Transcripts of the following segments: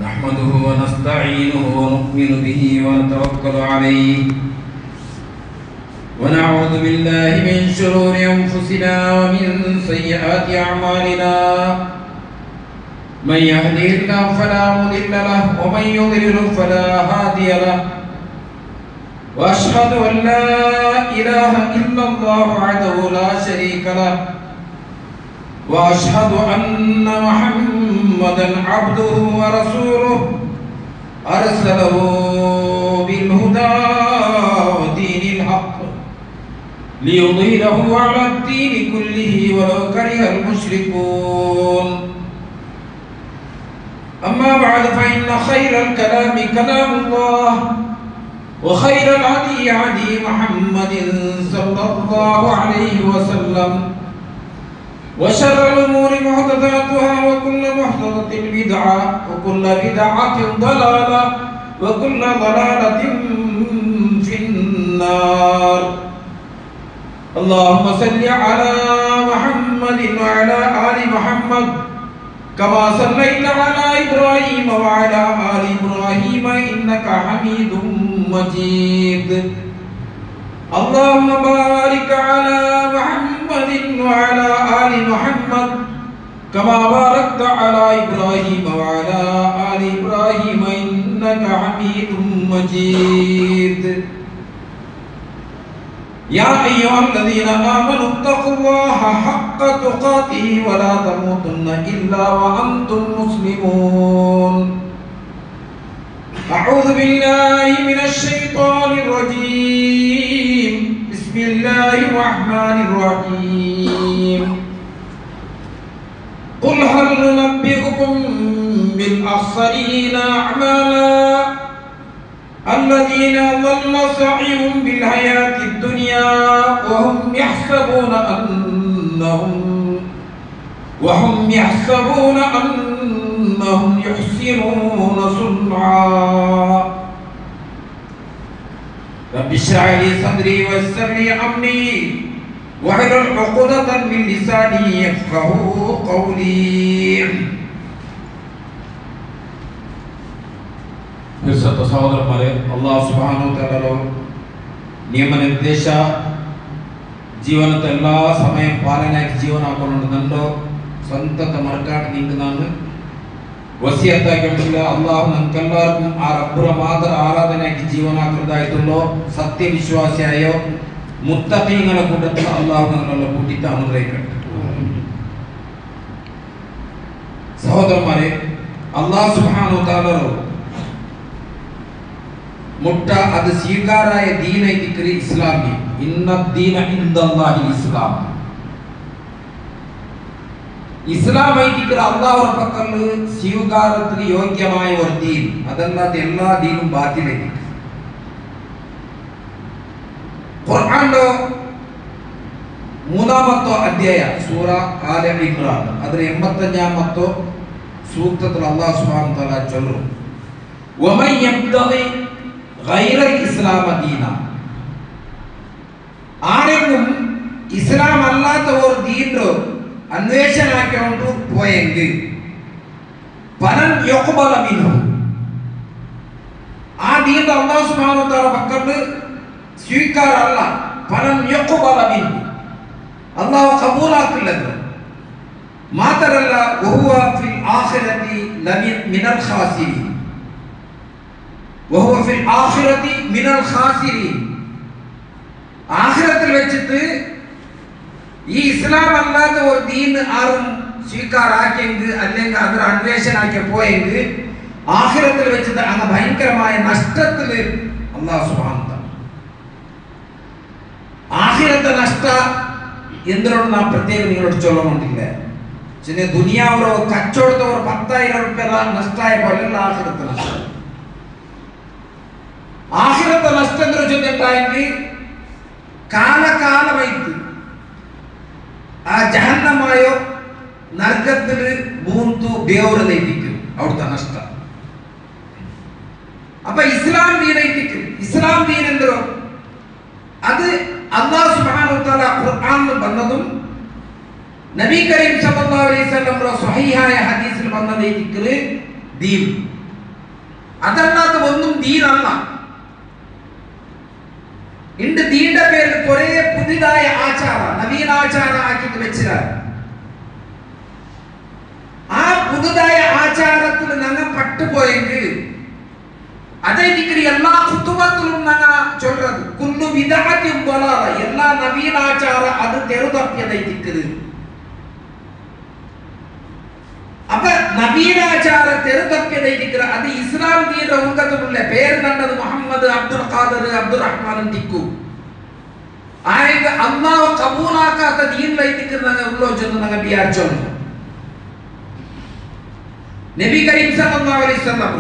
نحمده ونستعينه ونؤمن به ونتوكل عليه ونعوذ بالله من شرور أنفسنا ومن سيئات أعمالنا من يهده الله فلا مضل له ومن يضلل فلا هادي له وأشهد أن لا إله إلا الله وحده لا شريك له وأشهد أن محمدًا عبده ورسوله أرسله بالهدى ودين الحق ليظهره على الدين كله ولو كره المشركون أما بعد فإن خير الكلام كلام الله وخير الهدي هدي محمد صلى الله عليه وسلم وشر الأمور محدثاتها وكل محدثة بدعة وكل بدعة ضلالة وكل ضلالة في النار. اللهم صل على محمد وعلى آل محمد كما صليت على إبراهيم وعلى آل إبراهيم إنك حميد مجيد. اللهم بارك على محمد وعلى آل محمد كما باركت على إبراهيم وعلى آل إبراهيم إنك حميد مجيد. يا أيها الذين آمنوا اتقوا الله حق تقاته ولا تموتن إلا وأنتم مسلمون. أعوذ بالله من الشيطان الرجيم. بسم الله الرحمن الرحيم. قل هل ننبئكم بالأخسرين أعمالا الذين ضل سعيهم بالحياة الدنيا وهم يحسبون أنهم يحسنون صنعا. رب اشرح لي صدري ويسر لي أمري واحلل عقدة من لساني يفقهوا قولي. പരിശുദ്ധ സഹോദരന്മാരെ, അല്ലാഹു സുബ്ഹാനഹു വ തആല ನಿಯಮನಿರ್ದೇಶ ಜೀವನದ ಎಲ್ಲ ಸಮಯ ಪಾಲನೆಯಾಗಿ ಜೀವನ ಹಾಕೊಂಡು ನಂದು ಸ್ವಂತ ಮರಕಾಟ ನಿಂಗೆ ನಾನು ವಸಿಯತ್ತಾಗಿ ಅಲ್ಲಾಹ್ ನನ್ಗೆಲ್ಲರಿಗೂ ಆ ರಬ್ಬರ ಮಾತ್ರ ಆರಾಧನೆಯಾಗಿ ಜೀವನ ಹಾಕಿದಾಯ್ತಲ್ಲೋ ಸತ್ಯ ವಿಶ್ವಾಸಿಯಾಯೋ ಮುತ್ತಕೀಗಳ ಕೂಟത്തിൽ അല്ലാഹു നമ്മളെ കൂട്ടിയിട്ട് അനുഗ്രഹിക്കട്ടെ. സഹോദരന്മാരെ, അല്ലാഹു സുബ്ഹാനഹു വ തആല മുട്ട അത് സ്വീകാരായ ദീനൈതിക്കറി ഇസ്ലാമി ഇന്ന ദീന ഇൻദല്ലാഹി ഇസ്ലാം. ഇസ്ലാം ಐತಿಕರ അല്ലാഹുവിನ ಪಕ್ಕಲ್ಲಿ ಸ್ವೀಕಾರಕ್ಕೆ ಯೋಗ್ಯമായ ഒരു ദീൻ, അതല്ലാതെ എല്ലാ ദീനും ബാത്തിലೈತಿ. ഖുർആന്റെ മൂന്നാമത്തെ അധ്യായ സൂറ ആല ഇമ്രാൻ ಅದರ 85ാമത്തെ സൂക്തത്തിൽ അല്ലാഹു സുബ്ഹാനഹു വ തആല ചൊല്ലും, വമൻ യബ്തഗി ഗൈറ ഇസ്ലാമ ദീന. ആരെങ്കിലും ഇസ്ലാം അല്ലാത്ത ഒരു ദീനിന്റെ അന്വേഷണം ആക്കിക്കൊണ്ട് പോയെങ്കിൽ ഫലൻ യഖ്ബല മിൻഹു, ആ ദീനിന്റെ അല്ലാഹു സുബ്ഹാനഹു വ തആല പക്കൽ സ്വീകാരമല്ല. ഫലൻ യഖ്ബല മിൻഹു, അല്ലാഹു ഖബൂലാക്കില്ല. മാത്രമല്ല വഹുവ ഫിൽ ആഖിറതി മിനൽ ഖാസിരീൻ, വഹുവ ഫിൽ ആഖിറതി മിനൽ ഖാസിരീൻ. ആഖിറത്തിൽ വെച്ചിട്ട് ഈ ഇസ്ലാം അല്ലാത്ത ഒരു ദീൻ ആരും സ്വീകാരാക്കിയെങ്കിൽ അല്ലെങ്കിൽ അതിന് അന്വേഷണമാക്കി പോയെങ്കിൽ ആഖിറത്തിൽ വെച്ചിട്ട് അങ്ങ് ഭയങ്കരമായ നഷ്ടത്തിൽ അല്ലാഹു സുബ്ഹാനഹു വ തആല ആഖിറത്തെ നഷ്ട എന്തിനോട് നാം പ്രത്യേകം നിങ്ങളോട് ചൊല്ലുന്നുണ്ടില്ല. ചില ദുനിയാവോ കച്ചവടത്തവർ 10,000 രൂപ നഷ്ടമായ പോലെയുള്ള ആഖിറത്തെ നഷ്ടം. ആഖിറത്തെ നഷ്ടം എന്ന് വെച്ചിട്ടുണ്ടെങ്കിൽ കാലകാലമായിട്ട് ആ ജഹന്നമായോ നരകത്തിൽ മൂന്നു ബേവറതേക്കും അവിടുത്തെ നഷ്ടം. അപ്പൊ ഇസ്ലാം ദീനൈത്തിക്കും ഇസ്ലാം ദീൻ എന്തോ അത് അല്ലാഹു സുബ്ഹാനഹു വ തആല ഖുർആനിൽ വന്നതും നബി കരീം സല്ലല്ലാഹു അലൈഹി വസല്ലം സ്വഹീഹായ ഹദീസിൽ വന്നതേ ദിക്റ് ദീൻ. അതല്ലാത്ത ഒന്നും ദീനല്ല. ഇണ്ട് ദീന്റെ പേരിൽ കുറെ പുതിയതായ ആചാര നവീനാചാര ആക്കിയിട്ട് വെച്ചിട്ടാണ്. ആ പുതുതായ ആചാരത്തിൽ ഞങ്ങൾ പട്ടുപോയെങ്കിൽ അതേ ദിക്റ് എല്ലാ ഖുതുബത്തിലും ഞങ്ങൾ ചൊല്ലുന്നത് കുല്ലു ബിദ്അത്തിൻ ദലാല, എല്ലാ നവീനാചാര അത് തെറുതപ്പിയതേ ദിക്റ്. അപ്പൊ നവീനാചാര തെറുതപ്പിയതേ ദിക്റ് അത് ഇസ്ലാം ദീന്റെ ഉങ്കത്തുള്ള പേര് കണ്ടത് മുഹമ്മദ് അബ്ദുൽ ഖാദർ അബ്ദുൽ റഹ്മാൻ ദിക്കു ആയത് അള്ളാഹു കബൂലാക്കാത്ത ദീനിലെ ദിക്റ് ഞങ്ങൾ ഉള്ളോ ചെന്ന് ഞങ്ങൾ വിചാരിച്ചോ. നബി കരീം സല്ലല്ലാഹു അലൈഹി വസല്ലം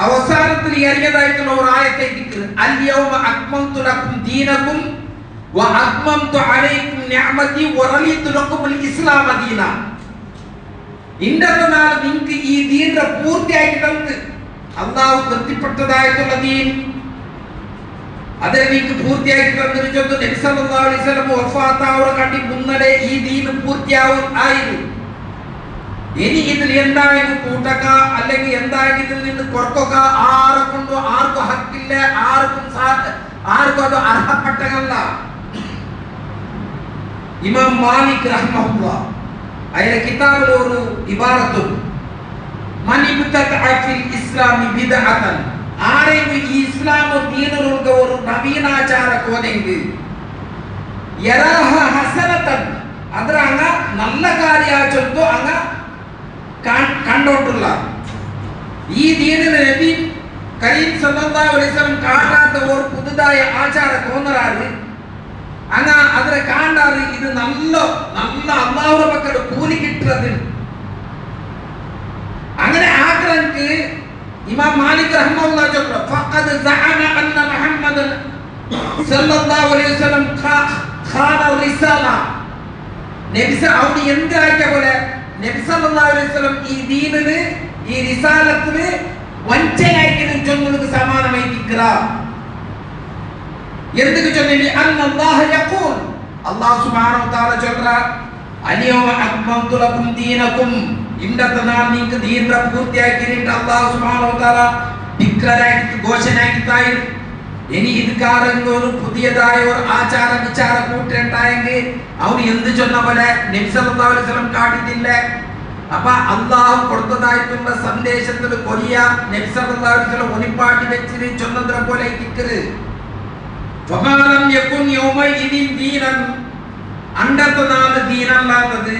അവസാനത്തിൽ ഇറങ്ങിയതായിട്ടുള്ള ഒരു ആയത്തെ ദിക്ർ അൽയൗമ അക്മൽതു ലക്കും ദീനകും വ അത്മംതു അലൈക്കും നിഅമതി വ റളിതു ലക്കുമുൽ ഇസ്ലാമ ദീന. ഇന്നത്തെ നാൾ നിങ്ങൾക്ക് ഈ ദീനിനെ പൂർത്തിയാക്കി തന്നത് അല്ലാഹു തൃപ്തിപ്പെട്ടതായിട്ടുള്ള ദീൻ അതിനെ നിങ്ങൾക്ക് പൂർത്തിയാക്കി തന്നിരിച്ചത് നബി സല്ലല്ലാഹു അലൈഹി വസല്ലം വഫാത്താവുക കണ്ടി മുന്നേ ഈ ദീൻ പൂർത്തിയാവുമായിരുന്നു. ഇനി ഇതിൽ എന്തായാലും കൂട്ടക്ക അല്ലെങ്കിൽ എന്തായാലും ഇതിൽ നിന്ന് കുറക്കുക ആരെ കൊണ്ടോ ആർക്കും ഹക്കില്ല, ആർക്കും അത് അർഹപ്പെട്ടതല്ല. ഇമാം മാലിക് റഹ്മഹുല്ലാഹ് അയാളുടെ കിതാബിൽ ഒരു ഇബാറത്തും മൻ ഇബ്തദഅ ഫിൽ ഇസ്ലാമി ബിദ്അതൻ, ആരെങ്കിലും ഈ ഇസ്ലാം ദീനിലുള്ള ഒരു നവീനാചാര കോതെങ്കിൽ യറാഹ ഹസനതൻ അದ್ರ അങ്ങ നല്ല കാര്യാച്ചൊന്നു അങ്ങ കണ്ടോട്ടുള്ള ഈ ദീനിലെ നബി കരീം സല്ലല്ലാഹു അലൈഹി വസല്ലം കാട്ടാത്ത ഒരു പുതുതായ ആചാര തോന്നറാറ് അങ്ങ അതിനെ കാണാറ് ഇത് നല്ല നല്ല അല്ലാഹുവിന്റെ പക്കൽ കൂലി കിട്ടുന്നത്. അങ്ങനെ ആഗ്രഹക്ക് ഇമാം മാലിക് റഹ്മത്തുള്ളാഹി ചൊല്ലുന്നു ഫഖദ് സഅന അന്ന മുഹമ്മദൻ സല്ലല്ലാഹു അലൈഹി വസല്ലം ഖാന റിസാല. നബി സഅudi എന്താക്കിയ പോലെ നബി സല്ലല്ലാഹു അലൈഹി വസല്ലം ഈ ദീനിനെ ഈ റിസാലത്തിനെ വഞ്ചനയാക്കി ചൊല്ലുന്നത് സമാനമായി ദിക്റ. എന്തൊക്കെ ചൊല്ലി അല്ലാഹു യഖൂൽ അല്ലാഹു സുബ്ഹാനഹു വ തആല ചൊല്ലറ അൽയൗമ അക്മൽതു ലക്കും ദീനകും, ഇന്നത്തെ നാൾ നിങ്ങൾക്ക് ദീനിനെ പൂർത്തിയാക്കിയിട്ട് അല്ലാഹു സുബ്ഹാനഹു വ തആല ദിക്റാക്കി ഘോഷണയാക്കി തായി. ഇനി ഇത് കാരണം ഒരു പുതിയതായ ഒരു ആചാര വിചാര കൂട്ടുണ്ടായെങ്കിൽ അവന് എന്ത് ചൊന്ന പോലെ നബി സല്ലല്ലാഹു അലൈഹി വസല്ലം കാട്ടിട്ടില്ല. അപ്പൊ അള്ളാഹു കൊടുത്തതായിട്ടുള്ള സന്ദേശത്തിൽ കൊറിയ നബി സല്ലല്ലാഹു അലൈഹി വസല്ലം ഒളിപ്പാട്ടി വെച്ചിട്ട് ചൊന്നത്ര പോലെ ദിക്റ് ഫമാലം യകുൻ യൗമഇദിൻ ദീനൻ, അണ്ടത്തെ നാൾ ദീനല്ലാത്തത്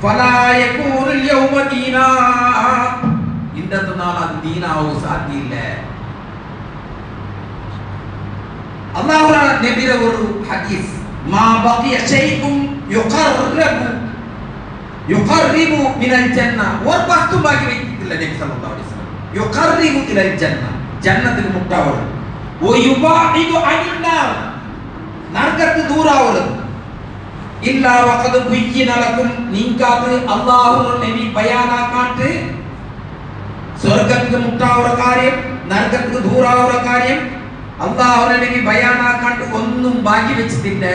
ഫലാ യകൂനുൽ യൗമ ദീനാ, ഇന്നത്തെ നാൾ അത് ദീനാവും സാധ്യമില്ല. അല്ലാഹുവിന്റെ നബിയുടെ ഒരു ഹദീസ് മാ ബഖിയ ശൈഉൻ യുഖർരിബു മിനൽ ജന്ന, ഒരു വസ്തു ബാക്കി വെച്ചിട്ടില്ല നബി സല്ലല്ലാഹു അലൈഹി വസല്ലം. യുഖർരിബു ഇലൽ ജന്ന, ജന്നത്തിൽ മുട്ടാവൽ വയുബാഇദു അനിൻ നാർ, നരകത്ത് ദൂരാവൽ ഇല്ലാ വഖദ് ബിയ്യിന ലക്കും, നിങ്ങൾക്ക് അല്ലാഹുവിന്റെ നബി ബയാനാക്കാട്ട് സ്വർഗ്ഗത്തിൽ മുട്ടാവുന്ന കാര്യം നരകത്തിൽ ദൂരാവുന്ന കാര്യം അല്ലാഹുവിന്റെ നബി ബയാനാക്കാട്ട് ഒന്നും ബാക്കി വെച്ചിട്ടില്ല.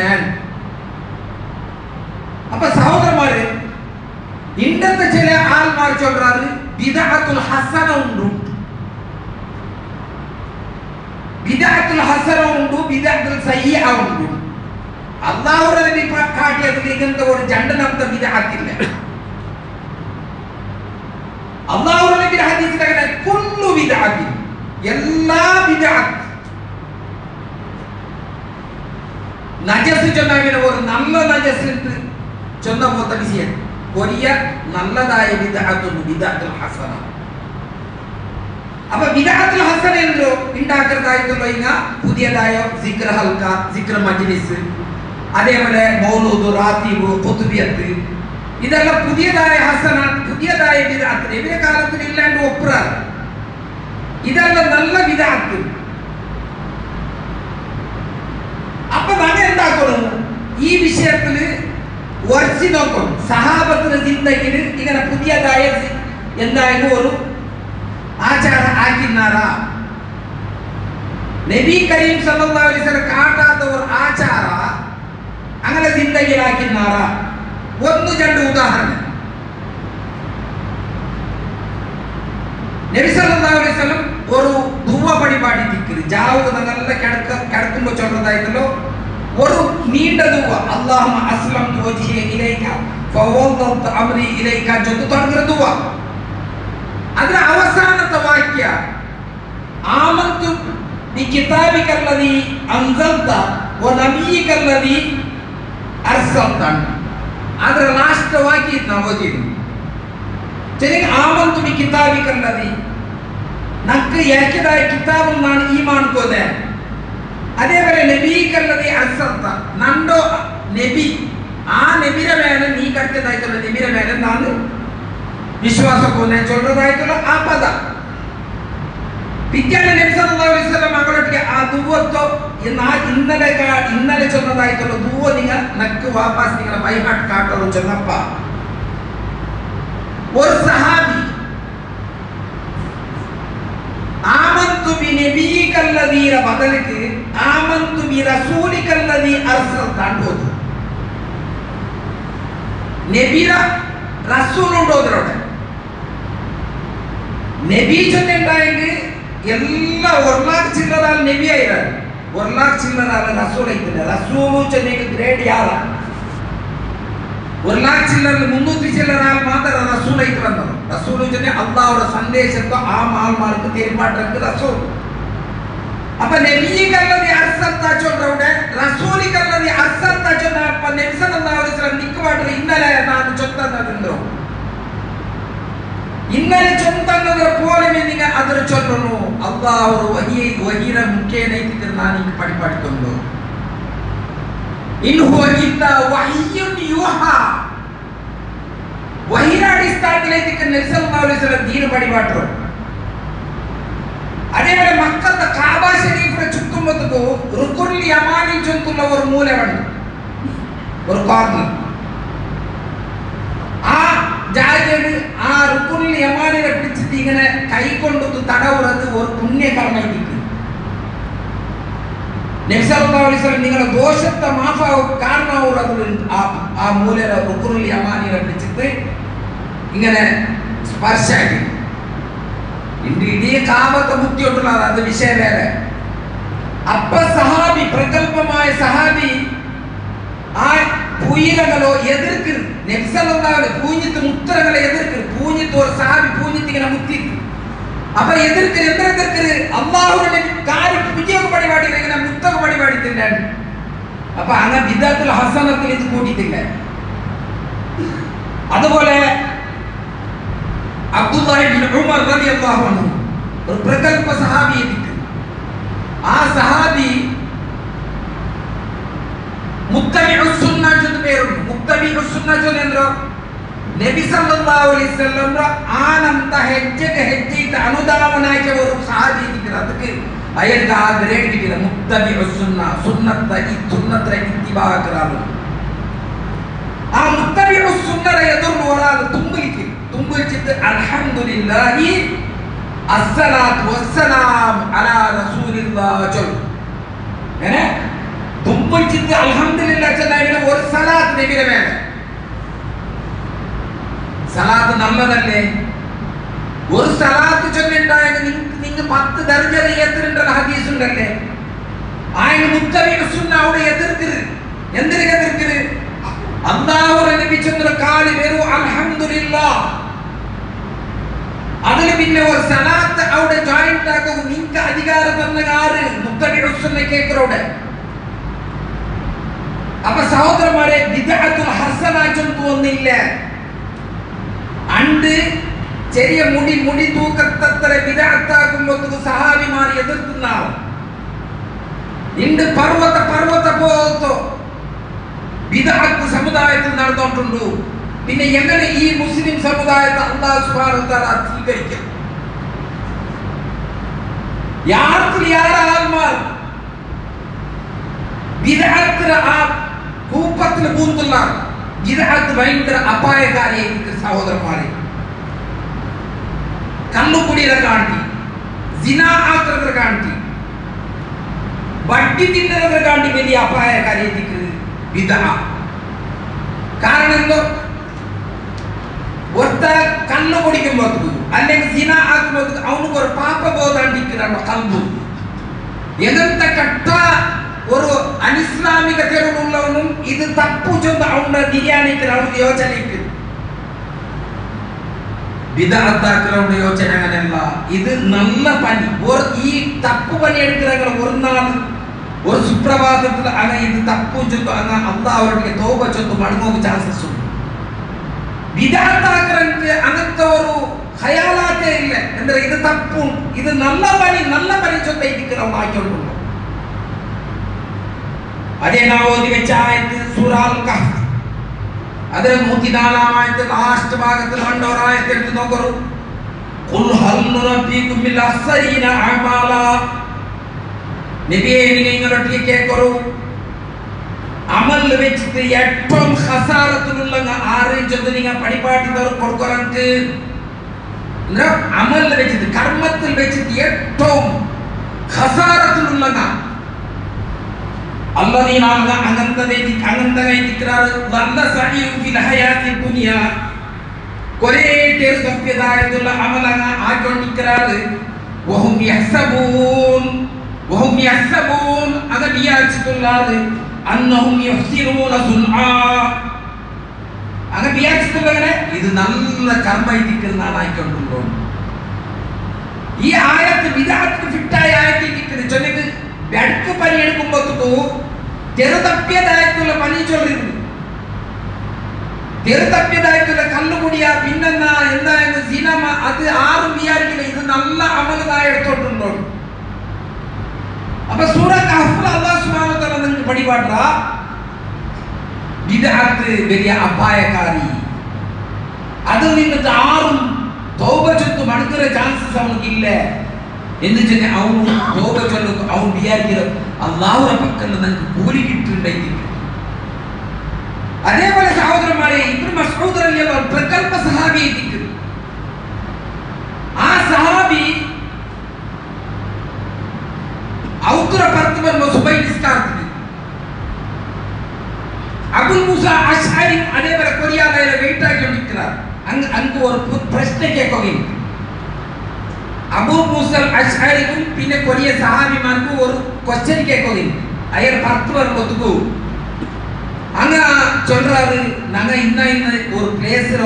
അപ്പൊ സഹോദരന്മാരെ, ഇന്നത്തെ ചില ആൾമാർ ചൊല്ലുന്നത് ബിദ്അത്തുൽ ഹസന ഉണ്ട്, ബിദ്അത്തുൽ ഹസന ഉണ്ട്, ബിദ്അത്തുൽ സയ്യിഅ ഉണ്ട്. അല്ലാഹുവിന്റെ നബി കാട്ടിയതിൽ ഇങ്ങനത്തെ ഒരു രണ്ടെണ്ണത്തെ ബിദ്അത്തില്ല. അല്ലാഹുവിന്റെ നബിയുടെ ഹദീസിൽ അങ്ങനെ കുല്ലു ബിദ്അത്തി, എല്ലാ ബിദ്അത്ത് നജസ് ചൊന്നാവിനെ ഒരു നല്ല നജസ് ചൊന്ന പോലത്തെ വിഷയം കൊറിയ നല്ലതായ ബിദ്അത്തുണ്ട്, ബിദ്അത്തുൽ ഹസന. അപ്പൊ ബിദ്അത്തുൽ ഹസന എന്തോ ഉണ്ടാക്കുന്നതായിട്ടുള്ള പുതിയതായ സിക്ർ ഹൽക്ക, സിക്ർ മജ്ലിസ്, അതേപോലെ മൗലൂദ്, റാത്തീബ്, ഖുത്ബിയത്ത്, ഇതെല്ലാം പുതിയതായ ഹസന, പുതിയതായ ബിദ്അത്ത് ഇവരുടെ കാലത്തിൽ ഇല്ലാണ്ട് ഒപ്പുറ, ഇതെല്ലാം നല്ല ബിദ്അത്ത്. അപ്പൊ നമ്മൾ എന്താക്കണം, ഈ വിഷയത്തില് ഉറച്ചു നോക്കണം. സഹാബത്തിന്റെ ചിന്തയിൽ ഇങ്ങനെ പുതിയതായ എന്തായാലും ഒരു ആചാരം ആക്കിനാറാ, നബി കരീം സല്ലല്ലാഹു അലൈഹി വസല്ലം കാട്ടാത്ത ഒരു ആചാര അങ്ങനെ ചിന്തയിലാക്കിനാറാ. ഒന്ന് രണ്ട് ഉദാഹരണം. നബി സല്ലല്ലാഹു അലൈഹി വസല്ലം ഒരു ദുവ പരിപാടി ദിക്ർ ജാവുക നല്ല കിടക്കുമ്പോൾ ചൊല്ലുന്നതായിട്ടല്ലോ ഒരു നീണ്ട ദുവ അല്ലാഹുമ്മ അസ്ലംതു വജ്ഹി ഇലൈക ഫവദ്ദതു അംരി ഇലൈക ചൊല്ലു തുടങ്ങുന്ന ദുവ. അതിൽ അവസാനത്തെ വാക്യ ആമന്തു ബി കിതാബികല്ലദീ അൻസൽത വനബിയിക അല്ലദീ അർസൽത. ಅದರ ಲಾಸ್ಟ್ ವಾಕ್ಯ ನಾವು ಓದಿದ್ವಿ. ಜನಿಗೆ ಆಮಂತು ಬಿ ಕಿತಾಬಿಕಲ್ಲದಿ ನಕ್ಕೆ ಯಾಕಿದಾಯ ಕಿತಾಬ್ ನಾನು ಈಮಾನ್ ಕೋದೆ. ಅದೇ ಬೇರೆ ನಬೀಕಲ್ಲದಿ ಅರ್ಸಂತ ನಂದು ನಬಿ ಆ ನಬಿರ ಮೇಲೆ ನೀ ಕಟ್ಟಿದಾಯ್ತಲ್ಲ ನಬಿರ ಮೇಲೆ ನಾನು ವಿಶ್ವಾಸ ಕೋನೆ ಚೊಲ್ಲದಾಯ್ತಲ್ಲ ಆ ಪದ ವಿಜ್ಞಾನ ನಬಿ ಸಲ್ಲಲ್ಲಾಹು ಅಲೈಹಿ ವಸಲ್ಲಂ ಮಗಳೊಟ್ಟಿಗೆ ಆ ದುವ್ವತ್ತು ഇന്നലെ ചൊന്നതായിട്ടുള്ള ദുവ നിങ്ങൾ നക്ക് വാപ്പാസ് നിങ്ങളെ ബൈഹാട്ട് കാട്ടോളൂ ചൊന്നപ്പ. ഒരു സഹാബി ആമന്തു ബി നബിയികല്ലദീര ബദലിക്ക് ആമന്തു ബി റസൂലികല്ലദീ അർസൽത ಅಂಬೋದು. നബിര റസൂൽ ഉണ്ടോദ്രോടെ നബി ചൊന്നുണ്ടായെങ്കിൽ എല്ലാ ഒർലാക്ക് ചില്ലറാൽ നബി ആയിരാണ്. ഒർലാക്ക് ചില്ലറാൽ റസൂൽ ആയിട്ടില്ല. റസൂലു ചെന്നൈക്ക് ഗ്രേഡ് യാള. ഒർലാക്ക് ചില്ലറിൽ 300 ചില്ലറാൽ മാത്രം റസൂൽ ആയിട്ട് വന്നത്. റസൂലു ചെന്നൈ അള്ളാഹുടെ സന്ദേശത്തെ ആ ആൾമാർക്ക് തീരുമാനക്ക് റസൂൽ. അപ്പൊ നബിയികല്ലദീ അർസൽത ചൊല്ലവിടെ റസൂലികല്ലദീ അർസൽത ചൊന്നപ്പ നബി സല്ലല്ലാഹു അലൈഹി വസല്ലം നിക്കുവാട്ടിൽ ഇന്നലെ ನಾನು ചൊന്നതെന്തോ ഇന്നലെ ചൊന്നതന്നದ್ರ പോലെ നിങ്ങൾ ಅದರ ചൊല്ലണു. അല്ലാഹു വഹീര മുഖേനൈതിದ್ರೆ ನಾನು ಈಗ ಪಡಿಪಾಡಿಕೊಂಡು ಇನ್ ಹುವ ಇಲ್ಲಾ ವಹಿಯುನ್ ಯುಹಾ ವಹೀರ ಅಡಿസ്ഥാനത്തിലേക്ക് നബി സല്ലല്ലാഹു അലൈഹി വസല്ലം ദീൻ പടിപാട്ടു. അതേപോലെ മക്കത്തെ കാബ ഷരീഫിനെ ചുറ്റുമ്പത്തൂ റുക്കുനുൽ യമാനി ചൊന്തുള്ള ഒരു മൂലമുണ്ട്, ഒരു കോർണർ. ആ ജാഗയിൽ ആ റുക്കുനുൽ യമാനിനെ പിടിച്ചിട്ട് ഇങ്ങനെ കൈകൊണ്ടു തടവുന്നത് ഒരു പുണ്യകർമ്മമായിരിക്കും. നബി സല്ലല്ലാഹു അലൈഹി വസല്ലം നിങ്ങളുടെ ദോഷത്തെ മാഫാവും കാരണമാവുന്നത് ആ മൂല റുക്കുനുൽ യമാനിനെ പിടിച്ചിട്ട് ഇങ്ങനെ സ്പർശാക്കി. ഇടീ കാബത്തെ മുത്തിയിട്ടുള്ള അത് വിഷയം വേറെ. അപ്പ സഹാബി പ്രഗൽഭമായ സഹാബി ആ പൂയിലകളോ എതിർക്ക് നബി സല്ലല്ലാഹു അലൈഹി പൂഞ്ഞിത്ത് മുത്തരങ്ങളെ എതിർക്ക് പൂഞ്ഞിത്ത് ഒരു സഹാബി പൂഞ്ഞിത്ത് ഇങ്ങനെ മുത്തി അപ്പൊ എതിർക്ക് എന്തെതിർക്ക് അള്ളാഹുവിന്റെ കാര്യം വിജയ പരിപാടി ഇങ്ങനെ മുത്തക പരിപാടി തന്നെയാണ്. അപ്പൊ അങ്ങനെ ബിദ്അത്തുൽ ഹസനത്തിൽ ഇത് കൂട്ടിയിട്ടില്ല. അതുപോലെ അബ്ദുല്ലാഹി ഇബ്നു ഉമർ റളിയല്ലാഹു അൻഹു ഒരു പ്രഗൽഭ സഹാബിയായിരുന്നു. ആ സഹാബി മുത്തബിഉസ് സുന്ന എന്ന് പേരുണ്ട്. മുത്തബിഉസ് സുന്ന ചൊല്ലുന്നോ നബി സല്ലല്ലാഹു അലൈഹി വസല്ലം ആനന്ത ഹജ്ജക ഹജ്ജിത അനുദാവനായ ഒരു സഹാബി ഇരിക്കുന്നു. ಅದಕ್ಕೆ അയാൾക്ക് ആ ഗ്രേഡ് കിട്ടിയത് മുത്തബിഉസ് സുന്ന സുന്നത്തെ ഇത്തിബാ കറാലു. ആ മുത്തബിഉസ് സുന്നയെ എതിർന്ന് ഒരാൾ തുമ്പിച്ചിട്ട് അൽഹംദുലില്ലാഹി അസ്സലാത്തു വസ്സലാം അലാ റസൂലില്ലാഹ് ചൊല്ലും. അങ്ങനെ തുമ്പിച്ചിട്ട് അൽഹംദുലില്ലാഹ് ചൊല്ലിട്ട് ഒരു സലാത്ത് നബിയുടെ മേലെ. സലാത്ത് നല്ലതല്ലേ? ഒരു സലാത്ത് ചൊല്ലിണ്ടായെങ്കിൽ നിങ്ങൾ 10 ദർജ എത്തിരേണ്ട ഹദീസ് ഉണ്ടല്ലേ? ആയ മുത്തബിഉസ് സുന്ന അവിടെ എതിർക്കരുത്. എന്തിനു എതിർക്കരുത്? അല്ലാഹുവിനെ നബിച്ചെന്ന കാലി വരൂ അൽഹംദുലില്ലാഹ്. അതിൽ പിന്നെ ഒരു സലാത്ത് അവിടെ ജോയിന്റ് ആക്കും. നിങ്ങൾക്ക് അധികാരം തന്ന ആര്? മുത്തബിഉസ് സുന്ന കേക്കറോടെ. അപ്പൊ സഹോദരന്മാരെ ബിദ്അത്തുൽ ഹസന ചൊല്ലുന്നില്ല. അണ്ട് ചെറിയ മുടി തൂക്കത്തത്ര ബിദ്അത്താക്കുമ്പോൾ സഹാബിമാർ എതിർക്കുന്ന ഇണ്ട് പർവ്വത പോലത്തോ ബിദ്അത്ത് സമുദായത്തിൽ നടന്നിട്ടുണ്ട്. പിന്നെ എങ്ങനെ ഈ മുസ്ലിം സമുദായത്തെ അല്ലാഹു സുബ്ഹാനഹു വ തആല സ്വീകരിക്കും? യാറാൽമാർ ബിദ്അത്തിന് ആ കൂപ്പത്തിന് പൂന്തുള്ള ബിദ്അത്ത് ഭയങ്കര അപായകാരിയായിരിക്കും സഹോദരന്മാരെ. കള്ളുകുടിയുടെ കാണ്ടി, സിനാ ആക്രമണ കാണ്ടി, വട്ടി തിന്നുന്നതിനെ കാണ്ടി വലിയ അപായകാരിയായിരിക്കും ബിദ്അ. കാരണം എന്തോ ഒറ്റ കണ്ണു കുടിക്കുമ്പോൾ അല്ലെങ്കിൽ സിന பார்க்கும்போது அவனுக்கு ஒரு பாப்ப போதாண்டிக்கிறான் கல்பு. எந்த கட்ட ஒரு ಅನಿಸ್ಲಾಮಿಕ ತೆರವು ಉಳ್ಳವನು ಇದು ತಪ್ಪು ಚಂದ ಅವನ ಬಿರಿಯಾನಿಗೆ ಅವನ ಯೋಚನೆಗೆ ಬಿದಅತ್ ಆಕ್ರವನ ಯೋಚನೆ അങ്ങനെയല്ല. ഇത് നല്ല പണി. ഈ തപ്പു പണി എടുക്കുന്നവർ ഒരു നാൾ ഒരു സുപ്രഭാതത്തിൽ അങ്ങനെ ഇത് തപ്പു ചൊല്ലും അങ്ങനെ അല്ലാഹ് അവരുടെ തൗബ ചൊല്ലും മടങ്ങുക ചാൻസസ് ഉണ്ട്. ബിദഅത്ത് ആക്രവനക്ക് അങ്ങനത്തെ ഒരു ഖയാലാത്തേ ഇല്ല. എന്താ ഇത് തപ്പു ഇത് നല്ല പണി ചൊല്ലിയിരിക്കുന്നവർ ആക്കിക്കൊണ്ടുള്ളൂ. അതേ നാം ഓതി വെച്ച ആയത്ത് സൂറ അൽ കഹ്ഫ് അതിലെ 104 ആയത്ത് ലാസ്റ്റ് ഭാഗത്തിൽ കണ്ടൊരു ആയത്ത് എടുത്ത് നോക്കൂ. ഖുൽ ഹൽ നുനബ്ബികും ബിൽ അഖ്സരീന അഅമാല. നബിയെ നിങ്ങളൊക്കെ കേൾക്കൂ, അമൽ വെച്ചിട്ട് ഏറ്റവും ഖസാറത്തുള്ള ആരെയും നിങ്ങൾ പണിപ്പാട്ടി കൊടുക്കറക്ക്. അമൽ വെച്ചിട്ട് കർമ്മത്തിൽ വെച്ചിട്ട് ഏറ്റവും ഖസാറത്തുള്ള الذين ഇത് നല്ല കർമ്മ ആയിക്കൊണ്ടുള്ളൂ. ഈ ആയത്ത് വിദഅത്തിന് ഫിറ്റായ ആയത്ത് ചൊല്ലിട്ട് അടുക്ക് പണി എടുക്കുമ്പോഴത്തേക്കോ തെറുതപ്പിയതായിട്ടുള്ള പണി ചൊല്ലിരുന്നു. തെറുതപ്പിയതായിട്ടുള്ള കല്ലുകുടിയ പിന്നെന്നാ എന്തായിരുന്നു സിനിമ അത് ആരും വിചാരിക്കില്ല ഇത് നല്ല അമലായി എടുത്തോട്ടുണ്ടോ. അപ്പൊ സൂറ കഹ്ഫിൽ അല്ലാഹു സുബ്ഹാനഹു വ തആല നിങ്ങൾക്ക് പടിപാട്ട ബിദ്അത്ത് വലിയ അപായകാരി. അതിൽ നിന്നിട്ട് ആരും തൗബ ചൊല്ലി മടങ്ങുന്ന ചാൻസസ് അവനക്കില്ല. എന്നിട്ട് അവന് തൗബ ചൊല്ലും അവൻ വിചാരിക്കുന്നത് അല്ലാഹുവിന്റെ പക്കൽ നമുക്ക് കൂലി കിട്ടുന്നുണ്ടെങ്കിൽ. അതേപോലെ സഹോദരന്മാരെ ഇബ്നു മസ്ഊദ് റളിയല്ലാഹു അൻഹു പ്രഗൽഭ സഹാബി ആയിരിക്കുന്നു. ആ സഹാബി ഔത്ര പർത്തുവർ സുബൈ നിസ്കാരത്തിന് അബുൽ മൂസ അശ്അരി അതേപോലെ കൊറിയാലയിലെ വെയിറ്റ് ആക്കിക്കൊണ്ടിരിക്കുകയാണ്. അങ്ങ് ഒരു പ്രശ്നം കേൾക്കുകയും അബൂ മൂസൽ അശ്അരിക്കും പിന്നെ കൊറിയ സഹാബിമാർക്കും ഒരു ക്വസ്റ്റ്യൻ കേൾക്കുകയും അയാൾ 10 வரும்போதுக்கு அங்க சொல்றாரு நாங்க இன்ன ஒரு பிளேஸ்ல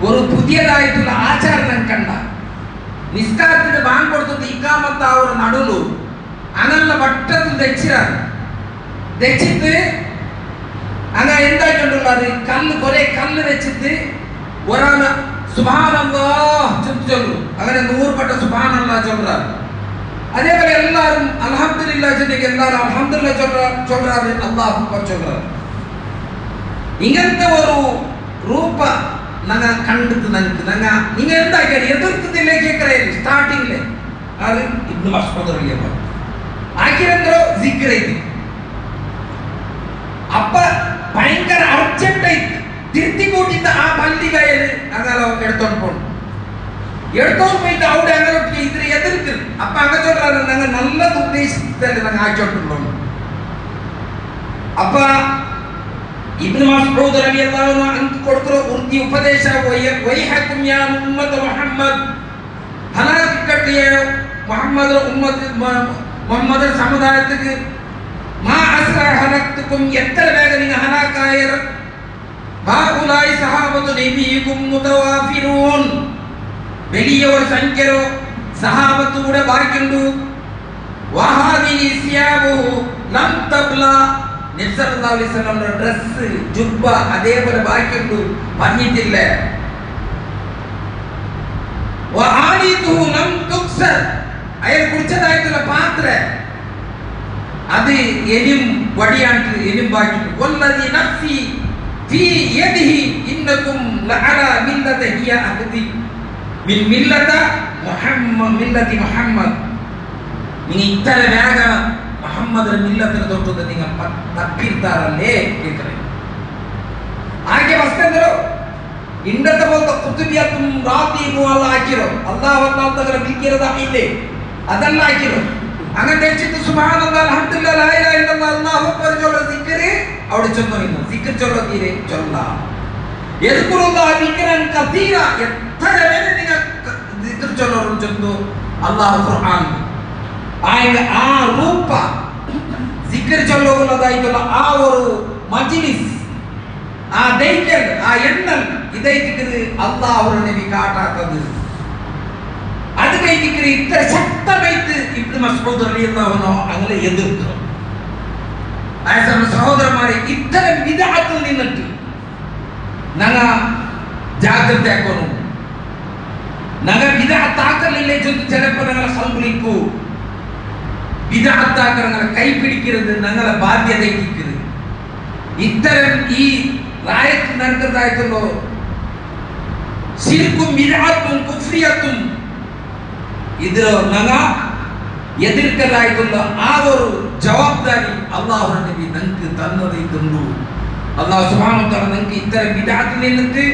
ஒரு புதியதாയിട്ടുള്ള ആചാരം കണ്ട നിസ്കാരത്തിന് ബാങ്ക് കൊടുത്തിട്ട് ഇഖാമത്ത് ആ ഒരു നടുലു അങ്ങനെയുള്ള വട്ടത്തിൽ വെച്ചിട്ട് അങ്ങ എന്തായിട്ടുള്ളത് കുറെ കല്ല് വെച്ചിട്ട് ഒരാള് സുബ്ഹാനല്ലാഹ് ചൊല്ലു. അങ്ങനെ 100 വട്ടം സുബ്ഹാനല്ലാഹ് ചൊല്ലുறாரு. അതേപോലെ എല്ലാവരും അൽഹംദുലില്ലാഹ് ചൊല്ലിക്ക് എല്ലാവരും അൽഹംദുലില്ലാഹ് ചൊല്ലുறாரு, അല്ലാഹു അക്ബർ ചൊല്ലുறாரு. ഇങ്ങനത്തെ ഒരു രൂപ ഞങ്ങ കണ്ടിട്ട് നിങ്ങൾ എന്താക്കിയാൽ എതിർക്കുന്നില്ലേ കേൾക്കറേ സ്റ്റാർട്ടിങ്ങില് അത് ഇബ്നു മസ്ഊദ് റളിയല്ലാഹു ആക്കിരന്തോ സിക്ർ ചെയ്തു. അപ്പ ഭയങ്കര അർജന്റായി തിരുത്തി കൂട്ടിട്ട് ആ പള്ളികയിൽ അങ്ങനെ എടുത്തോണ്ട് പോകണം. എടുത്തോണ്ട് പോയിട്ട് അവിടെ അങ്ങനെ ഇതിന് എതിർക്കും. അപ്പൊ അങ്ങനെ ചൊല്ലാണ് ഞങ്ങൾ നല്ലത് ഉദ്ദേശിച്ചിട്ടല്ലേ ഞങ്ങൾ ആക്കിയിട്ടുള്ളൂ. അപ്പൊ ഇബ്നു മസ്ഊദ് റളിയല്ലാഹു അൻഹു കൊടുക്കുന്ന ഉർദി ഉപദേശ വൈഹക്കും യാ ഉമ്മത്ത് മുഹമ്മദ് ഹലാക്ക് കട്ടിയ മുഹമ്മദ് സമുദായത്തിക്ക് മാ അസ്റ ഹലക്തുക്കും എത്ര വേഗം നിങ്ങൾ ഹലാക്കായർ ബാഉലായി സഹാബത്തു നബിയിക്കും മുതവാഫിറൂൻ വലിയ ഒരു സംഖ്യരോ സഹാബത്ത് കൂടെ ബാക്കിയുണ്ട്. വഹാദിഹി സിയാബുഹു ലം തബ്ല നബി സല്ലല്ലാഹു അലൈഹി വസല്ലം ഡ്രസ് ജുബ്ബ അതേപോലെ ബാക്കിയുണ്ട് പറഞ്ഞിട്ടില്ല. വആലിതുഹു ലം തുക്സർ അയാൾ കുടിച്ചതായിട്ടുള്ള പാത്രം അത് എലും വടിയാണ്ട് എലും ബാക്കിയുണ്ട്. വല്ലദി നഫ്സി ഫീ യദിഹി ഇന്നകും ലഅല മില്ലത ഹിയ അഹദി മിൻ മില്ലത മുഹമ്മദ് മില്ലതി മുഹമ്മദ്. നിങ്ങൾ ഇത്ര വേഗം മുഹമ്മദിന്റെ മില്ലത്തിനെ തൊട്ടത് നിങ്ങൾ തപ്പിർത്താറല്ലേ കേൾക്കണേ. ആകെ വസ്തുണ്ടോ ഇന്നത്തെ പോലത്തെ കുത്തുബിയത്തും റാത്തീബും അല്ല ആക്കിരോ അല്ലാഹു അല്ലാഹുവിനെ വിളിക്കുന്നതായില്ലേ അതല്ല ആക്കിരോ. അങ്ങനെ വെച്ചിട്ട് സുബ്ഹാനല്ലാഹ് അൽഹംദുലില്ലാഹ് ലാ ഇലാഹ ഇല്ലല്ലാഹ് അല്ലാഹു അക്ബർ ചൊല്ല സിക്ർ അവിടെ ചൊല്ലുന്നു. സിക്ർ ചൊല്ല തീരെ ചൊല്ല യദ്കുറുല്ലാഹ ദിക്റൻ കസീറ. എത്ര വേഗം നിങ്ങൾ ದಿಕ್ರ್ ಚೊಲ್ಲೋರು ಚಂದು ಅಲ್ಲಾಹ್ ಖುರ್ಆನ್ ಆಯ್ಗ ಆ ರೂಪ ಜಿಕ್ರ್ ಚೊಲ್ಲೋಗುಲ್ಲದಾಯ್ತಲ್ಲ ಆ ಒಂದು ಮಜ್ಲಿಸ್ ಆ ದೈಕಲ್ ಆ ಎಣ್ಣಲ್ ಇದೈತಿಕ್ಕಿದು ಅಲ್ಲಾಹ್ ಅವರ ನಬಿ ಕಾಟಾತದು ಅದಕ್ಕೆ ಇದಕ್ಕೆ ಇತರ ಶಕ್ತವೈತು ಇಬ್ನು ಮಸ್ഊദ് റളിയല്ലാഹു അൻഹു അങ്ങനെ എതിർത്തു ആയസമ സഹോദരന്മാരെ ഇത്തരം ബിദ്അത്തിൽ നിന്നിട്ട് ഞങ്ങൾ ജാഗ്രത ആക്കണം ഞങ്ങൾ ബിദ്അത്താക്കലില്ലേ ചിലപ്പോൾ ഞങ്ങളെ സംഭവിക്കൂ ബിദ്അത്താക്കൽ ഞങ്ങളെ കൈപിടിക്കരുത് ഞങ്ങളെ ബാധ്യതയ്ക്കുന്നത് ഇത്തരം ഈ റായത്ത് നടക്കുന്നതായിട്ടുള്ള ശിർക്കും ബിദ്അത്തും കുഫ്രിയത്തും ഇത് ഞങ്ങൾ എതിർക്കലായിട്ടുള്ള ആ ഒരു ജവാബ്ദാരി അല്ലാഹു നബി നിങ്ങൾക്ക് തന്നതായിട്ടുണ്ട് അല്ലാഹു സുബ്ഹാനഹു വ തആല നിങ്ങൾക്ക് ഇത്തരം ബിദ്അത്തിൽ നിന്നിട്ട്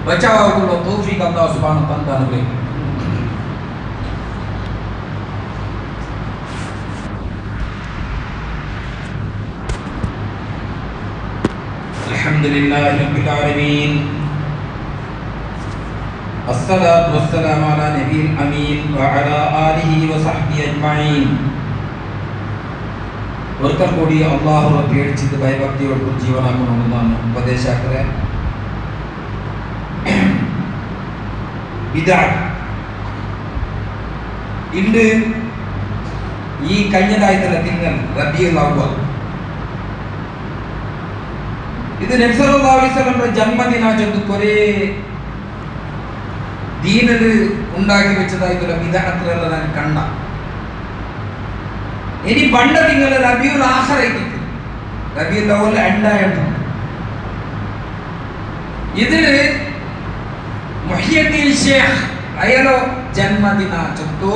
ബച്ചാവാനുള്ള തൗഫീഖ് അല്ലാഹു സുബ്ഹാനഹു വ തആല നൽകട്ടെ അൽഹംദുലില്ലാഹി റബ്ബിൽ ആലമീൻ الصلاة والسلام على نبي الأمين وعلى آله وصحبه أجمعين ഒരിക്കൽ കൂടി അല്ലാഹുവെ പേടിച്ചിട്ട് ഭയഭക്തിയോടെ ജീവനാക്കണമെന്നാണ് ഉപദേശാക്കരെ ബിദ്അത്ത് ഇന്ന് ഈ കഴിഞ്ഞതായിട്ടുള്ള തിങ്കൾ റബീഉൽ അവ്വൽ ഇത് നബി സല്ലല്ലാഹു അലൈഹി വസല്ലമയുടെ ജന്മദിനാചരണ കുറേ ദീനില് ഉണ്ടാക്കി വെച്ചതായിട്ടുള്ള ബിദ്അത്തുകൾ ഞാൻ കണ്ട ഇനി പണ്ട് നിങ്ങൾ റബീഉൽ ആഖിറയ്ക്ക് റബീഉൽ അവ്വൽ ഉണ്ടായിട്ടുണ്ട് ഇതില് മുഹ്യിദ്ദീൻ ഷേഖ് അയാളോ ജന്മദിനാചരണ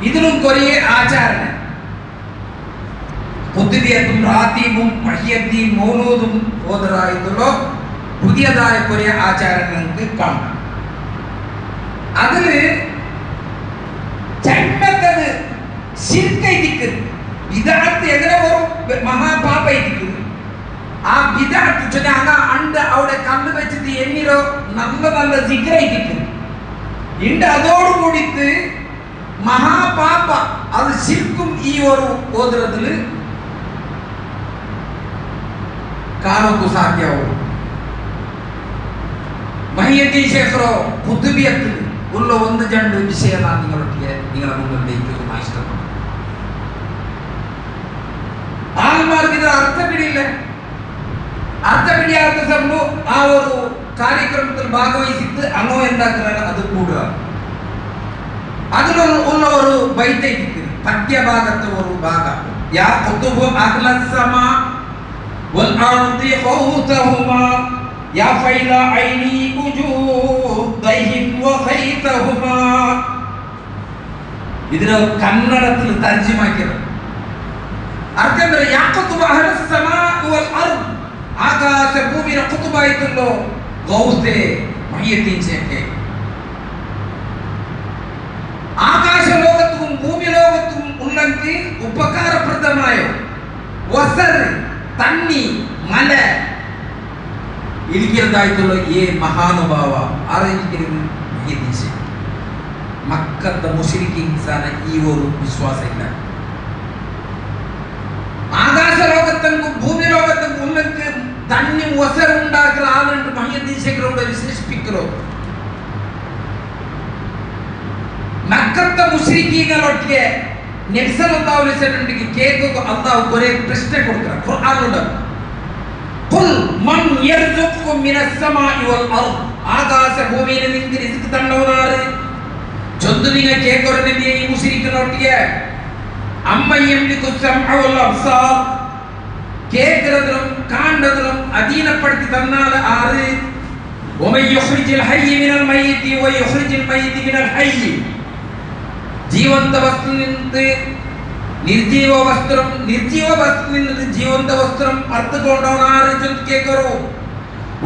ഇതിലും കുറേ ആചാരം ഖുത്ബിയത്തും റാത്തീബും മുഹ്യിദ്ദീൻ മൗലൂദും ഓതറായിട്ടുള്ള പുതിയതായ കുറേ ആചാരങ്ങൾക്ക് കാണാം അതില് ജന്മത്തത് ശിർക്കൈതിക്ക് ബിദ്അത്ത് എങ്ങനെ ഒരു മഹാപാപൈതിക്ക് ആ ബിദ്അത്ത് ചൊല്ലുക അണ്ട് അവിടെ കണ്ണു വെച്ചിട്ട് എന്നിലോ നല്ല നല്ല സിക്റൈതിക്ക് ഇണ്ട് അതോടുകൂടിയിട്ട് മഹാപാപ അത് ശിർക്കും ഈ ഒരു ഓതുറത്തില് കാണുക സാധ്യമാവും മുഹ്യിദ്ദീൻ ഷേഖ്റോ ഖുത്ബിയത്ത് ഉള്ള ഒന്ന് രണ്ട് വിഷയമാണ് നിങ്ങളുടെ മുന്നിലേക്ക് ഇഷ്ടപ്പെടുന്നത് ആൾമാർക്ക് ഇത് അർത്ഥപിടിയില്ല അർത്ഥപിടിയാത്ത സംഭവം ആ ഒരു കാര്യക്രമത്തിൽ ഭാഗവഹിച്ചിട്ട് അങ്ങോ എന്താക്കുന്നത് അത് കൂടുക അതിലുള്ള ഒരു ബൈത്തേക്ക് പദ്യഭാഗത്തെ ഒരു ഭാഗം യാ ഖുതുബു അഹ്ലസ്സമാ വൽ അർദി ഖൗതഹുമാ യാ ഫൈല ഐനി ഉജൂദൈഹിം വഖൈതഹുമാ ഇതിനെ കന്നഡത്തിൽ തർജ്ജമാക്കിയത് അർത്ഥം യാ ഖുതുബു അഹ്ലസ്സമാ വൽ അർദ് ആകാശ ഭൂമിയുടെ ഖുതുബായിട്ടുള്ളോ ഗൗസേ മുഹ്യിദ്ദീൻ ഷേഖ് ആകാശ ലോകത്തും ഭൂമി ലോകത്തും ഉണ്ടെങ്കിൽ ഉപകാരപ്രദമായ വസർ തണ്ണി മല ഇരിക്കുന്നതായിട്ടുള്ള ഈ മഹാനുഭാവ അറിയിക്കുന്നത് മുഹ്യിദ്ദീൻ ഷേഖ് മക്കത്തെ മുശ്രിക്കീൻസാണ് ഈ ഒരു വിശ്വാസമില്ല ആകാശ ലോകത്തെങ്കും ഭൂമി ലോകത്തും ഉണ്ടെങ്കിൽ തണ്ണി വസർ ഉണ്ടാക്കുന്ന ആളുണ്ട് മുഹ്യിദ്ദീൻ ഷേഖിനോട് വിശേഷിപ്പിക്കുന്നു മക്കത്തെ മുശ്രിക്കീങ്ങളൊക്കെ നബി സല്ലല്ലാഹു അലൈഹി വസല്ലം കേൾക്കുക അല്ലാഹു ഒരേ പ്രശ്നം കൊടുക്കണം ഖുർആനിലുണ്ട് ഖുൽ മൻ യർസുഖുകും മിനസ് സമാഇ വൽ അർദ് ആകാശ ഭൂമിയിൽ നിങ്ങൾക്ക് റിസ്ക് തന്നവനാണ് ചൊല്ല് നിങ്ങൾ കേൾക്കുക നബിയെ ഈ മുശ്രിക്കീങ്ങളൊക്കെ അമ്മ യംലികു സമഅ വൽ അബ്സാർ കേൾക്കുന്നതും കാണുന്നതും അധീനപ്പെടുത്തി തന്നാൽ ആര് വമൻ യുഖ്രിജുൽ ഹയ്യ മിനൽ മയ്യിതി വയുഖ്രിജുൽ മയ്യിത മിനൽ ഹയ്യ ജീവന്ത വസ്തുവിൽ നിന്ന് നിർജീവ വസ്ത്രം നിർജീവ വസ്തുവിൽ നിന്ന് ജീവന്ത വസ്ത്രം അർത്ഥകൊണ്ടവനാണ് കേൾക്കറോ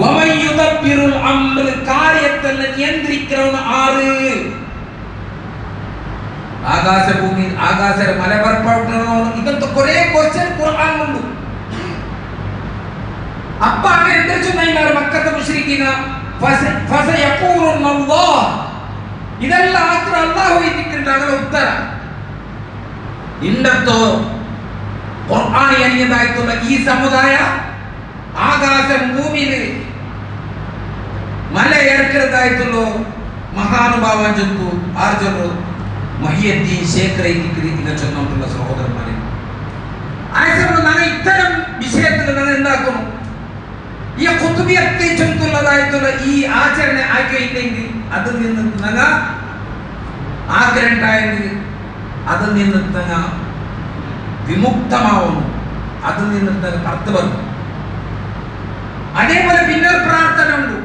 വമൻ യുദബ്ബിറുൽ അംർ കാര്യത്തെ നിയന്ത്രിക്കുന്നവൻ ആര് ആകാശഭൂമി ആകാശ മലപരപ്പാട്ടണോ ഇങ്ങനത്തെ കുറെ ക്വസ്റ്റ്യൻ ഖുർആനിലുണ്ട് അപ്പൊ അങ്ങനെ എന്താ ചൊന്നായില്ല മക്കത്തെ മുശ്രിക്കീന ഫസയഖൂലുന്നല്ലാഹ് ഇതെല്ലാം ആഖിറ അല്ലാഹു ഇതിക്കിണ്ടാകുന്ന ഉത്തരം ഇണ്ടത്തോ ഖുർആൻ അനിയതായിട്ടുള്ള ഈ സമുദായ ആകാശം ഭൂമിയിൽ മല ഇറക്കുന്നതായിട്ടുള്ള മഹാനുഭാവൻ ചൊല്ലു ആർജു മഹിയദ്ദീൻ ശേഖ് ഇതിക്കിരിക്കുന്ന ചൊന്നിട്ടുള്ള സഹോദരന്മാരെ ഇത്തരം വിഷയത്തിൽ നമ്മൾ എന്താക്കുന്നു ഈ ഖുതുബിയത്തെ ചൊല്ലുള്ളതായിട്ടുള്ള ഈ ആചരണ ആക്കിയില്ലെങ്കിൽ അതിൽ നിന്ന് ആഗ്രഹമുണ്ടായെങ്കിൽ അതിൽ നിന്ന് വിമുക്തമാവുന്നു അതിൽ നിന്ന് പുറത്തു വന്നു അതേപോലെ പിന്നെ പ്രാർത്ഥന ഉണ്ട്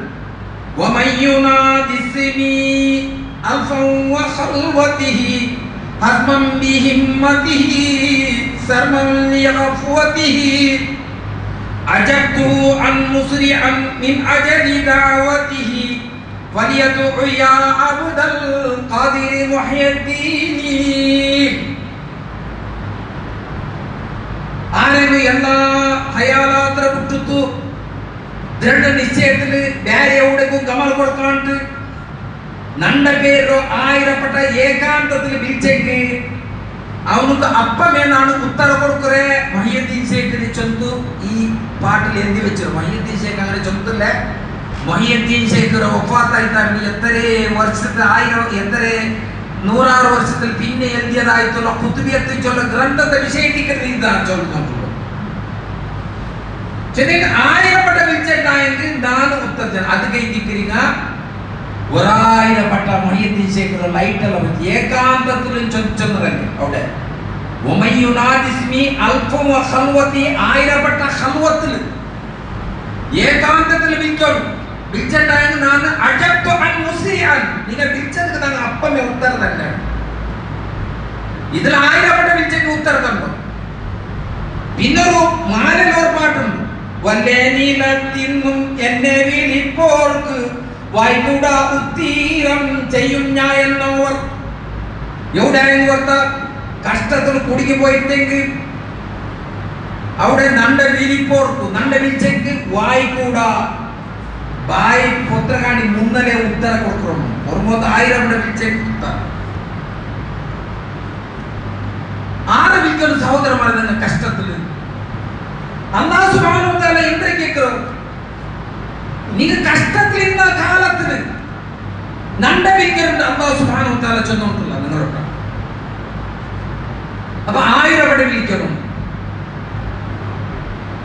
أجبت عن مسرعا من أجل دعوته فليدع يا عبد القادر محي الدين ആരെങ്കിലും എല്ലാ ഹയാലാത്ര വിട്ടിട്ടു ദൃഢനിശ്ചയത്തില് വേറെ എവിടേക്കും കമൽ കൊടുക്കാണ്ട് നണ്ട പേരോ ആയിരപ്പെട്ട ഏകാന്തത്തിൽ വിളിച്ചെങ്കിൽ അവനക്ക് അപ്പമേന്നാണ് ഉത്തര കൊടുക്കറേ മഹിയദ്ദീൻ ശേഖിന് ചൊന്തു ഈ പാട്ടിൽ എന്തി വെച്ചു മഹിയദ്ദീൻ ശേഖ് അങ്ങനെ ചൊന്നില്ല മഹിയദ്ദീൻ ശേഖ് ഒഫാത്തായിട്ടാണ് എത്ര വർഷത്തിൽ 100 വർഷത്തിൽ പിന്നെ എഴുതിയതായിട്ടുള്ള ഖുതുബിയത്തെ ചൊല്ല ഗ്രന്ഥത്തെ വിശേഷിക്കുന്ന ഇതാണ് ചൊല്ലുന്നുള്ളൂ ആയിരപ്പെട്ട വിളിച്ചിട്ടായെങ്കിൽ നാല് ഉത്തരം അത് കഴിഞ്ഞിരിക്ക ഒരായിരപ്പെട്ട മഹിയദ്ദീൻ ശേഖ് ലൈറ്റെല്ലാം വെച്ച് ഏകാന്തത്തിലും ചൊന്നതല്ലേ അവിടെ ആയിരപ്പെട്ട ഹൽവത്തിൽ ഏകാന്തത്തിൽ വിളിച്ചോളൂ വിളിച്ചിട്ടായെങ്കിൽ നാണ് അജബ്തു അൻ മുസ്രിഅൻ നിങ്ങൾ വിളിച്ചത് നാണ് അപ്പമേ ഉത്തരം തന്നെ ഇതിൽ ആയിരപ്പെട്ട വിളിച്ചെങ്കിൽ ഉത്തരം കണ്ടോ പിന്നൊരു മാലനോർ പാട്ടുണ്ട് വല്ലേ നീലത്തിന്നും എന്നെ വിളിപ്പോർക്ക് വായ്പൂട ഉത്തീരം ചെയ്യും ഞാൻ എന്നവർ എവിടെയെങ്കിലും ഓർത്ത കഷ്ടത്തിൽ കുടുങ്ങി പോയിട്ടെങ്കിൽ അവിടെ നണ്ട വിളിപ്പോർക്കു നണ്ട വിളിച്ചെങ്കിൽ വായ്പൂട ബായ് പൊത്രകാണി മുന്നലെ ഉത്തര കൊടുക്കണം പുറമോത്ത് 1000 വിളിച്ചെങ്കിൽ ആരെ വിളിക്കുന്ന സഹോദരന്മാരെ തന്നെ കഷ്ടത്തിൽ അല്ലാഹു സുബ്ഹാനഹു വ തആല എന്ത് കേൾക്കും നിങ്ങൾ കഷ്ടത്തിൽ ഇരുന്ന കാലത്തിന് നണ്ട വിളിക്കുന്നുണ്ട് അല്ലാഹു സുബ്ഹാനഹു വ തആല ചൊന്നിട്ടില്ല നിങ്ങളോട് അപ്പൊ 1000 വിളിക്കണം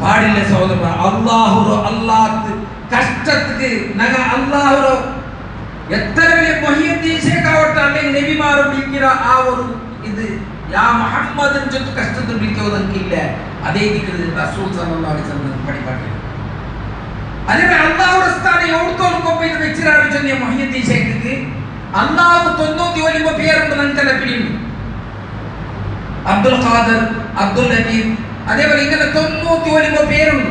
പാടില്ല സഹോദരന്മാർ അല്ലാഹു കഷ്ടത്തിന് ഞങ്ങൾ അല്ലാഹു എത്ര വലിയ മഹിയദ്ദീൻ ശേഖ് ആവട്ടെ അല്ലെങ്കിൽ നബിമാരെ വിളിക്കുന്ന ആ ഒരു ഇത് യാ മുഹമ്മദ് ചൊല്ല് കഷ്ടത്തിൽ വിളിക്കുന്നില്ല അതേ ദിക്റ് റസൂൽ സല്ലല്ലാഹു അലൈഹി വസല്ലം പഠിപ്പാട്ടില്ല അതേ അല്ലാഹുവിന്റെ സ്ഥാനം എവിടത്തോളം ഇത് വെച്ചിട്ടാണ് ചൊല്ലിയ മഹിയദ്ദീൻ ശേഖിക്ക് അല്ലാഹു 91 പേരുണ്ട് നമുക്കെല്ലാം പിടിയുണ്ട് അബ്ദുൽ ഖാദർ അബ്ദുൽ ലത്തീഫ് അതേപോലെ ഇങ്ങനെ 91 പേരുണ്ട്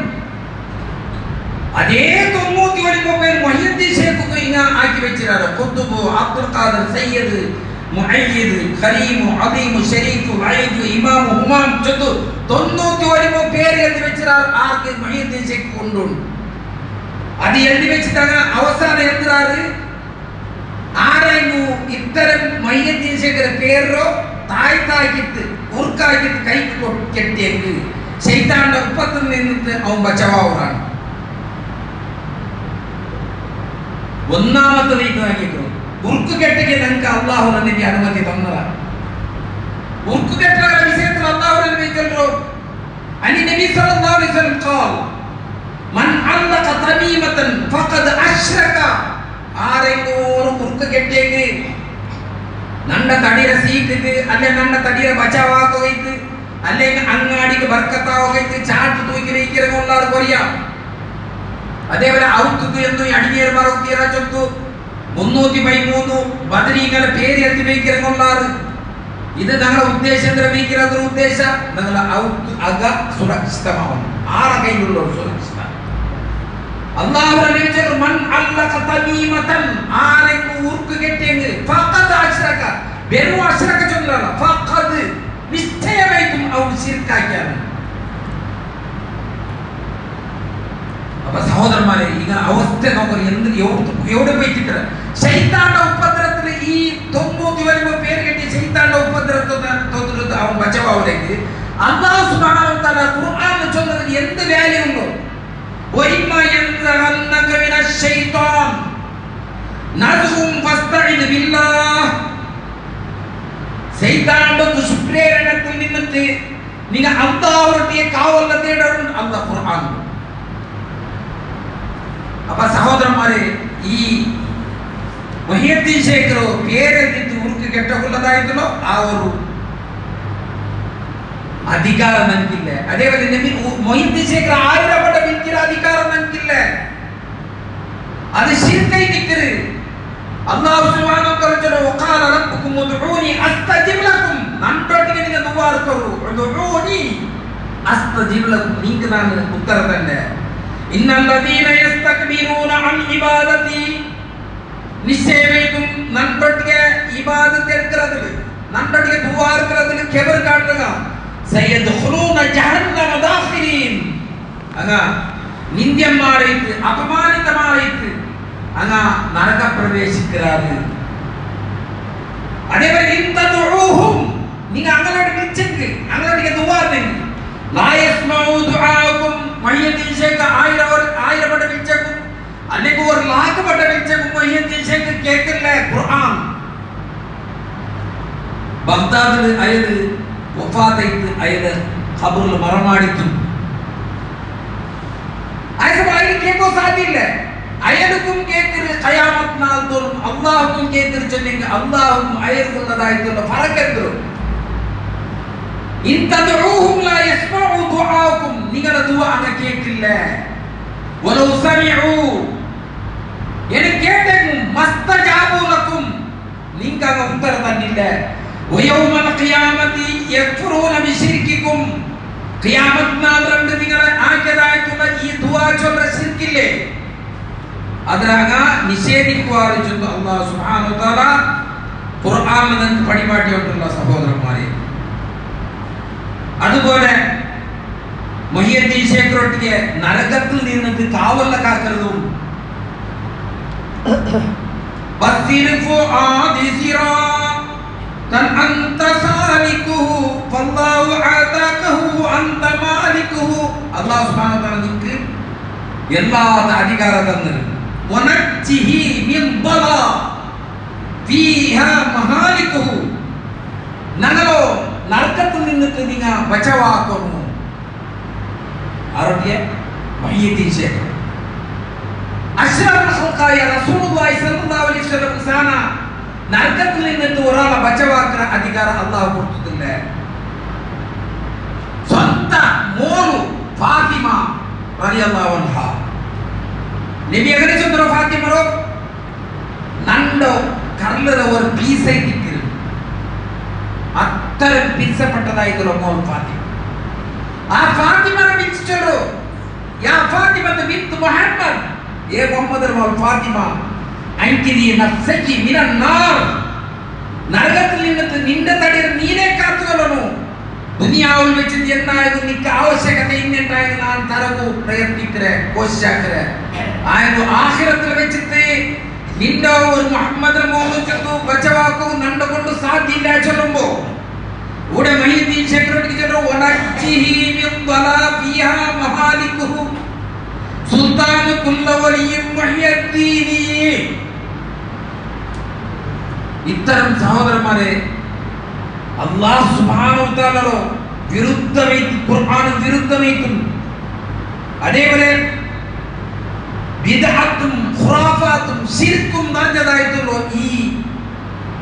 അതേ 91 പേര് മഹിയദ്ദീൻ ശേഖ് ഇങ്ങനെ ആക്കി വെച്ചിട്ടാണ് ഖുത്ബു അബ്ദുൽ ഖാദർ സയ്യിദ് മുഅയ്യിദ് ഖരീം അദീം ശരീഫ് വഈദ് ഇമാം ഹുമാം 91 പേര് എഴുതി വെച്ചിട്ടാണ് ആർക്ക് മഹിയദ്ദീൻ ശേഖ് കൊണ്ടുണ്ട് അത് എഴുതി വെച്ചിട്ടാണ് അവസാനം എഴുതാറ് ആരെങ്കിലും ഇത്തരം മഹിയദ്ദീൻ ശേഖിന്റെ പേരോ താഴ്ത്താക്കിട്ട് ഉറുക്കാക്കിട്ട് കൈക്ക് കെട്ടിയെങ്കിൽ ശൈത്താന്റെ ഉപ്പത്തിൽ നിന്നിട്ട് അവൻ ബച്ചവാറാണ് ഒന്നാമത്തെ നീക്കമാക്കിയിട്ടു ഉറുക്ക് കെട്ടിക്ക് ഞങ്ങൾക്ക് അള്ളാഹു നബി അനുമതി തന്നതാണ് ഉറുക്ക് കെട്ടുന്ന വിഷയത്തിൽ അള്ളാഹു നബി ചൊല്ലോ അനി നബി സല്ലല്ലാഹു അലൈഹി വസല്ലം ഖാൽ മൻ അല്ലഖ തമീമതൻ ഫഖദ് അശ്റക ആരെങ്കിലും ഉറുക്ക് കെട്ടിയെങ്കിൽ നണ്ട തടിയുടെ സീറ്റിട്ട് അല്ലെ നണ്ട തടിയുടെ ബച്ചാവാക്കോയിട്ട് അല്ലെങ്കിൽ അങ്ങാടിക്ക് ബർക്കത്താവോയിട്ട് ചാട്ട് തൂക്കി വയ്க்கிறങ്ങുള്ള കൊറിയാം അതേപോലെ ഔത്തുക്ക് എന്നു അടിഞ്ഞേർമാറൊക്കെ ചൊത്തു 313 ബദരീങ്ങളെ പേര് എത്തി വയ്க்கிறങ്ങുള്ളാറ് ഇത് ഞങ്ങളുടെ ഉദ്ദേശം വയ്ക്കുന്നത് ഉദ്ദേശം ഞങ്ങളെ ഔത്ത് അക സുരക്ഷിതമാവണം ആറ കയ്യിലുള്ള സുരക്ഷിത അല്ലാഹു നബി മൻ അല്ലഖ തമീമതൻ ആരെങ്കിലും ഉറുക്ക് കെട്ടിയെങ്കിൽ ഫഖദ് അശ്റക വെറും അശ്റക ചൊല്ലല ഫഖദ് നിശ്ചയമായിട്ടും അവർ ശിർക്കാക്കിയാണ് അപ്പൊ സഹോദരന്മാരെ ഇങ്ങനെ അവസ്ഥ അവസ്ഥ നോക്കണം. എന്ത് എവിടെ പോയിട്ടില്ല. ശൈത്താന്റെ ഉപദ്രവത്തിൽ ഈ 90 വരുമ്പോ പേര് കെട്ടിയ ശൈത്താന്റെ ഉപദ്രവത്തിൽ അവൻ ബച്ചവാവിലേക്ക് അല്ലാഹു സുബ്ഹാനഹു വ തആല ഖുർആനിൽ ചൊന്നതിന് എന്ത് വാല്യൂ ഉണ്ടോ? വഇമ്മ യൻസഗന്നക മിനശ് ശൈത്താൻ നസ്ഉം ഫസ്തഇദ് ബില്ലാഹ്. ശൈത്താന്റെ ദുഷ്പ്രേരണത്തിൽ നിന്നിട്ട് നിങ്ങൾ അല്ലാഹുവിന്റെ കാവൽ തേടണം. അല്ലാഹു ഖുർആൻ. അപ്പൊ സഹോദരന്മാരെ, ഈ മുഹിയുദ്ദീൻ ശേഖർ പേരെഴുതിട്ട് ഉറുക്ക് കെട്ടുള്ളതായിട്ടുള്ള ആ ഒരു അധികാരം നമുക്കില്ല. അതേപോലെ മുഹിയുദ്ദീൻ ശേഖർ 1000 പടം വിൽക്കുന്ന അധികാരം നമുക്കില്ല. അത് ശിർക്കായി നിൽക്കരുത്. അല്ലാഹു സുബ്ഹാനഹു വ തആല വഖാല റബ്ബുകും ഉദ്ഊനി അസ്തജിബ് ലക്കും. നന്ദോട്ടിಗೆ നിങ്ങൾ ദുആ കറൂ. ഉദ്ഊനി അസ്തജിബ് ലക്കും. നിങ്ങൾക്ക് ഞാൻ ഉത്തരം തന്നെ. ഇന്നല്ലദീന യസ്തക്ബിറൂന അൻ ഇബാദതി. നിശ്ചയമായിട്ടും നന്ദോട്ടിಗೆ ഇബാദത്ത് എടുക്കുന്നത്, നന്ദോട്ടിಗೆ ദുആ എടുക്കുന്നത് കബർ കാട്ടുക. സയദ്ഖുലൂന ജഹന്നമ ദാഖിലീൻ. അങ്ങ നിന്ദ്യന്മാരായിട്ട് അപമാനിതമായിട്ട് അങ്ങ നരക പ്രവേശിക്കാറ്. അതേപോലെ ഇന്തദുഊഹും, നിങ്ങൾ അങ്ങോട്ട് വിളിച്ചെങ്കിൽ അങ്ങോട്ട് ദുആർന്നെങ്കിൽ ലാ യസ്മഉ ദുആഅകും. മുഹിയുദ്ദീൻ ശേഖ് 1000 പടം വിളിച്ചേക്കും, അല്ലെങ്കിൽ 1,00,000 പടം വിളിച്ചേക്കും. മുഹിയുദ്ദീൻ ശേഖ് കേൾക്കില്ല ഖുർആൻ. ബഗ്ദാദിൽ അയാള് വഫാത്തായിട്ട് അയാള് ഖബറിൽ മറമാടിത്തു. അയാൾക്ക് കേൾക്കാൻ സാധ്യമില്ല. അയാൾക്കും കേൾക്കരുത്. ഖിയാമത്ത് നാൾ തോറും അല്ലാഹുവും കേൾക്കരുത് ചൊല്ലിങ്കിൽ അല്ലാഹുവും അയാൾക്കുള്ളതായിട്ടുള്ള ഫറഖത്ത്. ഇൻ തദ്ഊഹും ലാ യസ്മഉ ദുആഅകും. നിങ്ങളുടെ ദുആ അങ്ങ് കേൾക്കില്ല. വലൗ സമിഉ, എന്നെ കേട്ടെങ്കിൽ മസ്തജാബു ലക്കും. നിങ്ങൾക്ക് അങ്ങ് ഉത്തരം തന്നില്ല. വയൗമൽ ഖിയാമത്തി യക്ഫുറൂന ബിശിർക്കിക്കും. ഖിയാമത്ത് നാൾ രണ്ട് നിങ്ങളെ ആക്കിയതായിട്ടുള്ള ഈ ദുആ ചൊല്ല ശിർക്കില്ലേ, അതിനങ്ങ നിഷേധിക്കുവാറ് ചെന്ന് അല്ലാഹു സുബ്ഹാനഹു വ തആല ഖുർആനിൽ നിന്ന് പടിപാട്ടിയിട്ടുള്ള സഹോദരന്മാരെ. അതുപോലെ മുഹിയുദ്ദീൻ ശേഖറൊട്ടിಗೆ നരകത്തിൽ നിന്നിട്ട് കാവല കാക്കുന്നതും ബസ്സിർഫു ആദിസിറാ തൻ അൻത സാലികുഹു ഫല്ലാഹു ആതാകഹു അൻത മാലികുഹു. അല്ലാഹു സുബ്ഹാനഹു വ തആല നിങ്ങൾക്ക് എല്ലാ അധികാരം തന്നിട്ടുണ്ട്. വനജ്ജിഹി മിൻ ദലാ ഫീഹാ മഹാലികുഹു. ഞങ്ങളോ നരകത്തിൽ നിന്നിട്ട് നിങ്ങൾ ബച്ചവാക്കുന്നു. ആരോഗ്യ മുഹിയുദ്ദീൻ ശേഖർ അഷ്റഫുൽ ഖൽഖായ റസൂലുള്ളാഹി സ്വല്ലല്ലാഹു അലൈഹി വസല്ലം സാന നരകത്തിൽ നിന്നിട്ട് ഒരാളെ ബച്ചവാക്കുന്ന അധികാരം അല്ലാഹു കൊടുത്തിട്ടില്ല. സ്വന്തം മോളു ഫാത്തിമ റളിയല്ലാഹു അൻഹ നബി എങ്ങനെ ചൊന്നോ ഫാത്തിമറോ നണ്ടോ കർലത ഒരു പീസായി നിൽക്കുന്നു. അത്തരം പിരിച്ചപ്പെട്ടതായിട്ടുള്ള മോൾ ഫാത്തിമ. ആ ഫാത്തിമനെ വിളിച്ചോ, യാ ഫാത്തിമ ബിൻത് മുഹമ്മദ്, ഏ മുഹമ്മദ് മോൾ ഫാത്തിമ, അൻകിരി നഫ്സകി മിനൻ നാർ. നരകത്തിൽ നിന്നിട്ട് നിന്റെ തടിയിൽ നീനെ കാത്തുകൊള്ളണു. ദുനിയാവിൽ വെച്ചിട്ട് എന്തായാലും നിനക്ക് ആവശ്യകത ഇന്നുണ്ടായത് ഞാൻ തരവു പ്രയത്നിക്കേ കോശാക്കേ. ആയത് ആഖിറത്തിൽ വെച്ചിട്ട് നിന്റെ ഒരു മുഹമ്മദ് മോഹു ബച്ചവാക്കു നണ്ടുകൊണ്ട് സാധ്യമില്ല ചൊല്ലുമ്പോ ഇവിടെ മുഹിയുദ്ദീൻ ശേഖറൊട്ടിക്ക് ചൊല്ലോ വനജ്ജിഹി മിൻ ദലാ ഫീഹാ മഹാലികുഹു സുൽത്താനു കുല്ല വലിയും മുഹിയുദ്ദീനി. ഇത്തരം സഹോദരന്മാരെ അല്ലാഹു സുബ്ഹാനഹു വ തആല വിരുദ്ധമായി ഖുർആനിൽ വിരുദ്ധമായിട്ടും അതേപോലെ ബിദ്അത്തും ഖുറാഫാത്തും ശിർക്കും നിറഞ്ഞതായിട്ടുള്ള ഈ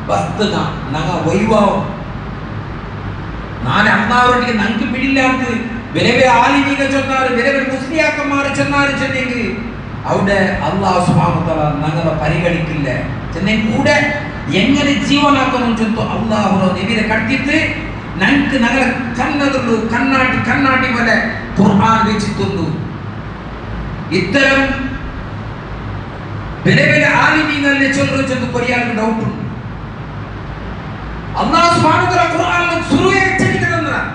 വസ്തുത ഞങ്ങൾ ഒഴിവാവും. നാളെ അള്ളാഹുവിനോട് ഞങ്ങൾക്ക് പിടിയില്ലാത്ത വിലവെ ആലിമികൾ ചൊന്നാലും വിലവെ മുസ്ലിയാക്കന്മാർ ചൊന്നാലും ചെന്നെങ്കിൽ അവിടെ അല്ലാഹു സുബ്ഹാനഹു വ തആല ഞങ്ങളെ പരിഗണിക്കില്ല. ചെന്നെങ്കിൽ കൂടെ എങ്ങനെ ജീവനാക്കണം ചെന്നു അള്ളാഹു നബിയെ കട്ടിട്ട് ഞങ്ങൾക്ക് ഞങ്ങളെ കണ്ണതുള്ളൂ കണ്ണാട്ടി പോലെ ഖുർആൻ വെച്ചിട്ടുള്ളൂ. ഇത്തരം വില വില ആലിമീങ്ങളെ ചൊല്ലു ചെന്ന് കൊറിയാൻ ഡൗട്ടുണ്ട്. അല്ലാഹു സുബ്ഹാനഹു വ തആല ഖുർആനിൽ സുറുയെ വെച്ചിരിക്കുന്നതാണ്.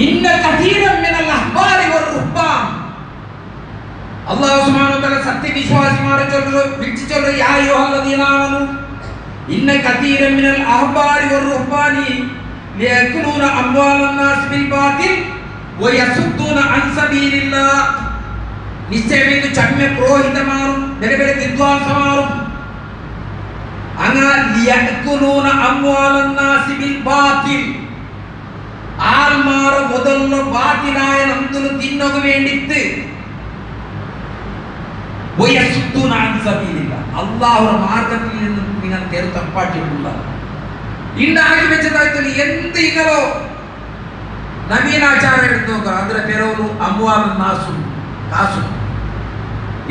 ഇന്ന കതീറൻ മിനൽ അഹ്ബാരി വർ റുഹ്ബാൻ അല്ലാഹു സുബ്ഹാനഹു വ തആല സത്യവിശ്വാസിമാരെ വിളിച്ചു ചൊല്ലു യാ അയ്യുഹല്ലദീന ആമനു ഇന്ന കതീറൻ മിനൽ അഹ്ബാരി വറുഹ്ബാനി ലിയഅകുലൂന അംവാലൻ നാസ് ബിൽ ബാതിൽ വയസുദ്ദൂന അൻ സബീലില്ലാഹ്. നിശ്ചയം ഇത് ചമ്യ പുരോഹിതമാരും നിലവിലെ വിദ്വാൻസമാരും അങ്ങനെ ലിയഅകുലൂന അംവാലൻ നാസ് ബിൽ ബാതിൽ ആൾമാർ മുതലുള്ള ബാതിലായ നന്ദുలు തിന്നുക വേണ്ടിട്ട് വയസുദ്ദൂന അൻ സബീലില്ലാഹ് അല്ലാഹുവിന്റെ മാർഗ്ഗത്തിൽ നിന്ന് നിങ്ങൾ തെരുത്തപ്പാട്ടിട്ടുള്ള ഇണ്ടാക്കി വെച്ചതായിട്ട് എന്ത് ഇങ്ങളോ നവീനാചാരം എടുത്തു നോക്കുക. അതിന്റെ പേരോളു അംവാലൻ നാസും കാസും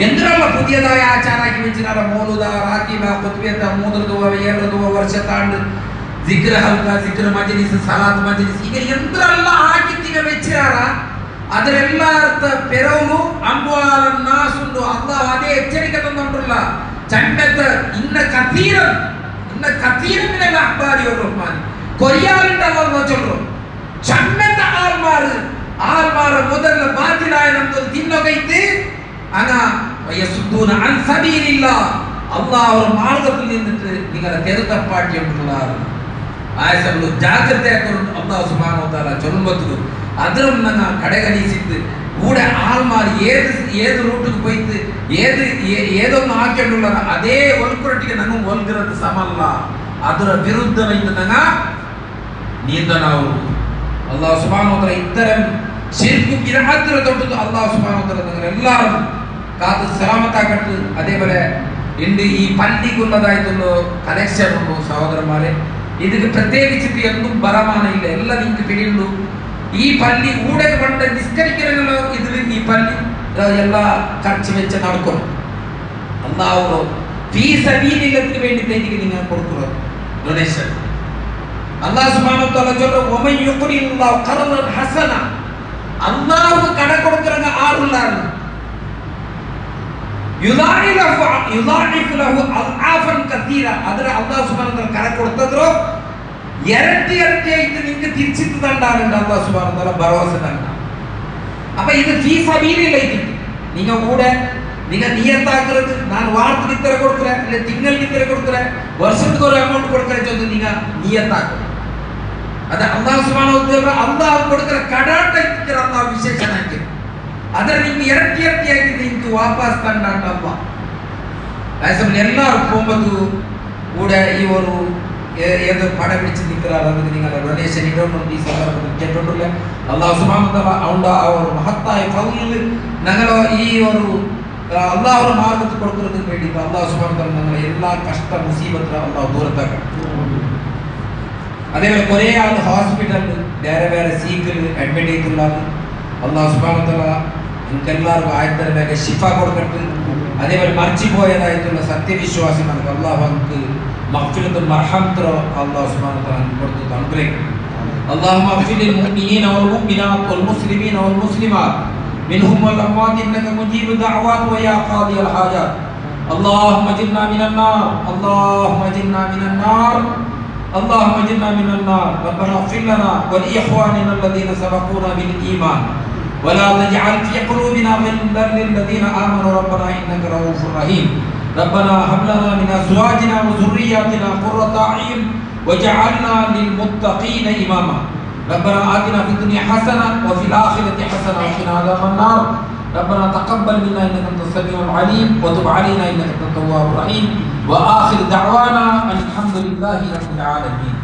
എന്തിനുള്ള പുതിയതായ ആചാരാക്കി വെച്ചിട്ടാണ് മൗലൂദ റാത്തീബ ഖുത്ബിയത 3 ദുവ 7 ദുവ വർഷത്താണ്ട് സിക്ർ ഹൽക സിക്ർ മജ്ലിസ് സലാത്ത് മജ്ലിസ് ഇങ്ങനെ എന്തിനുള്ള ആക്കി തിക വെച്ചിട്ടാണ് അതിലെല്ലാത്ത പേരോളു അംവാലൻ നാസുണ്ട്. അല്ലാഹു അതേ എച്ചരിക്ക തന്നിട്ടുള്ള ചമ്പത്ത് ഇന്ന കതീറൻ മിനൽ അഹ്ബാരി വറുഹ്ബാനി കൊറിയാലുണ്ടല്ലോ ചൊല്ലും ചമ്മത്ത ആൾമാർ മുതൽ ബാതിലായ നമ്മൾ തിന്നൊകൈത്ത് അങ്ങ വയസുദ്ദൂന അൻ സബീലില്ലാഹ് അല്ലാഹുവിന്റെ മാർഗ്ഗത്തിൽ നിന്നിട്ട് നിങ്ങളെ തെരുത്തപ്പാട്ടിയുള്ള ആയസulu ജാഗ്രതയാക്കണം. അല്ലാഹു സുബ്ഹാനഹു വ തആല ചൊല്ലുമ്പോൾ അതിലും ഞങ്ങ കടകലിച്ചിട്ട് കൂടെ ആൾമാർ ഏത് റൂട്ടിൽ പോയിട്ട് ഏതൊന്നും ആക്കേണ്ടുള്ള അതേ ഒൽക്കുറട്ടിಗೆ ഞങ്ങൾ ഒൽക്കുന്നത് സമല്ല. ಅದರ ವಿರುದ್ಧವಾಗಿ ഞങ്ങ നീന്തനാവും. അല്ലാഹു സുബ്ഹാനഹു വ തആല ഇത്തരം ശിർക്കും ബിദ്അത്തിനെ തൊട്ട് അല്ലാഹു സുബ്ഹാനഹു വ തആല നിങ്ങൾ എല്ലാവരും കാത്ത് സലാമത്താക്കട്ടെ. അതേപോലെ ഇന്ന് ഈ പള്ളിക്കുള്ളതായിട്ടുള്ള കലക്ഷൻ ഉള്ളൂ സഹോദരന്മാരെ. ഇതിന് പ്രത്യേകിച്ചിട്ട് എന്തും ബറമാനില്ല, എല്ലാം നിങ്ങൾക്ക് പിടിയുള്ളൂ. ഈ പള്ളി കൂടെ കൊണ്ട് നിസ്കരിക്കണമല്ലോ. ഇതിൽ ഈ പള്ളി എല്ലാ ఖర్చు വെച്ച് നടക്കും. അല്ലാഹു ഫീ സബീലില്ലത്തിന് വേണ്ടിയിട്ട് എനിക്ക് നിങ്ങൾ കൊടുക്കുക ഡൊണേഷൻ. അല്ലാഹു സുബ്ഹാനഹു വ തആല ചൊല്ലുന്നു വമൻ യുഖ്രില്ലാഹു ഖർദൻ ഹസന അല്ലാഹു കട കൊടുക്കുന്ന ആളുള്ളാണ് യുദാഇഫു ലഹു അൽആഫൻ കതീറ. അതിന് അല്ലാഹു സുബ്ഹാനഹു വ തആല കട കൊടുത്തതോ ഇരട്ടിയായിട്ട് നിങ്ങൾക്ക് തിരിച്ചിട്ട് തണ്ടാറുണ്ട്. അല്ലാഹു സുബ്ഹാനഹു വ തആല ഭരോസ തന്ന. അപ്പൊ ഇത് ഫീ സബീലില്ലായിട്ട് നിങ്ങൾ കൂടെ നിങ്ങൾ നിയത്താക്കുന്നത് ನಾನು ವಾರಕ್ಕೆ ಇತರ ಕೊಡ್ತಾರೆ ಇಲ್ಲ ತಿಂಗಳಿಗೆ ಇತರ ಕೊಡ್ತಾರೆ ವರ್ಷಕ್ಕೆ ಒಂದು ಅಮೌಂಟ್ ಕೊಡ್ತಾರೆ ಅಂತ ನೀವು ನಿಯತ್ತಾಕು. ಅದ ಅಲ್ಲಾಹ್ ಸುಬ್ಹಾನಹು ವ ತಆಲ ಅಲ್ಲಾಹ್ ಕೊಡ್ತಾರೆ ಕಡಾಟ ಇತ್ತರ ಅಲ್ಲಾಹ್ ವಿಶೇಷನಾಗಿ ಅದರ ನಿಮಗೆ ಎರಟಿಯಾಗಿ ನಿಮಗೆ ವಾಪಸ್ ತಂದಾಟ ಅಲ್ಲಾಹ್. ಆಯ್ತು ಎಲ್ಲರೂ ಹೋಗಬಹುದು ಕೂಡ ಇವರು ഏത് പടം പിടിച്ച് നിൽക്കാറ് അതിന് നിങ്ങളുടെ ഡൊണേഷൻ ഇടൊന്നും ഈ സന്ദർഭത്തിൽ കേട്ടിട്ടില്ല. അല്ലാഹു സുബ്ഹാനഹു വ തആല അവന്റെ ആ ഒരു മഹത്തായ ഫൗലിൽ ഞങ്ങൾ ഈ ഒരു അല്ലാഹുവിന്റെ മാർഗ്ഗത്തിൽ കൊടുക്കുന്നതിന് വേണ്ടി അല്ലാഹു സുബ്ഹാനഹു വ തആല ഞങ്ങളെ എല്ലാ കഷ്ട മുസീബത്തും അല്ലാഹു ദൂരത്താക്കണം. അതേപോലെ കുറേ ആൾ ഹോസ്പിറ്റലിൽ വേറെ സീക്കിൽ അഡ്മിറ്റ് ചെയ്തിട്ടുള്ളത് അല്ലാഹു സുബ്ഹാനഹു വ തആല നിങ്ങൾക്ക് എല്ലാവർക്കും ആയത്തിന് വേഗം ശിഫ കൊടുക്കട്ടെ. അതേപോലെ മരിച്ചു പോയതായിട്ടുള്ള സത്യവിശ്വാസികൾക്ക് അല്ലാഹു അവർക്ക് മഗ്ഫിറത്തും മർഹമത്തും അല്ലാഹു സുബ്ഹാനഹു വ തആല കൊടുത്ത് അനുഗ്രഹിക്കട്ടെ. اللهم اغفر للمؤمنين والمؤمنات والمسلمين والمسلمات منهم والأموات إنك مجيب الدعوات ويا قاضي الحاجات. اللهم اجرنا من النار اللهم اجرنا من النار اللهم اجرنا من النار. ربنا اغفر لنا ولإخواننا الذين سبقونا بالإيمان ولا تجعل في قلوبنا غلا للذين آمنوا ربنا إنك رؤوف رحيم. ربنا هب لنا من أزواجنا وذرياتنا قرة أعين وجعلنا للمتقين إماما. ربنا آتنا في الدنيا حسنة وفي الآخرة حسنة وقنا عذاب النار. ربنا تقبل منا إنك أنت السميع العليم وتب علينا إنك أنت التواب الرحيم. وآخر دعوانا أن الحمد لله رب العالمين.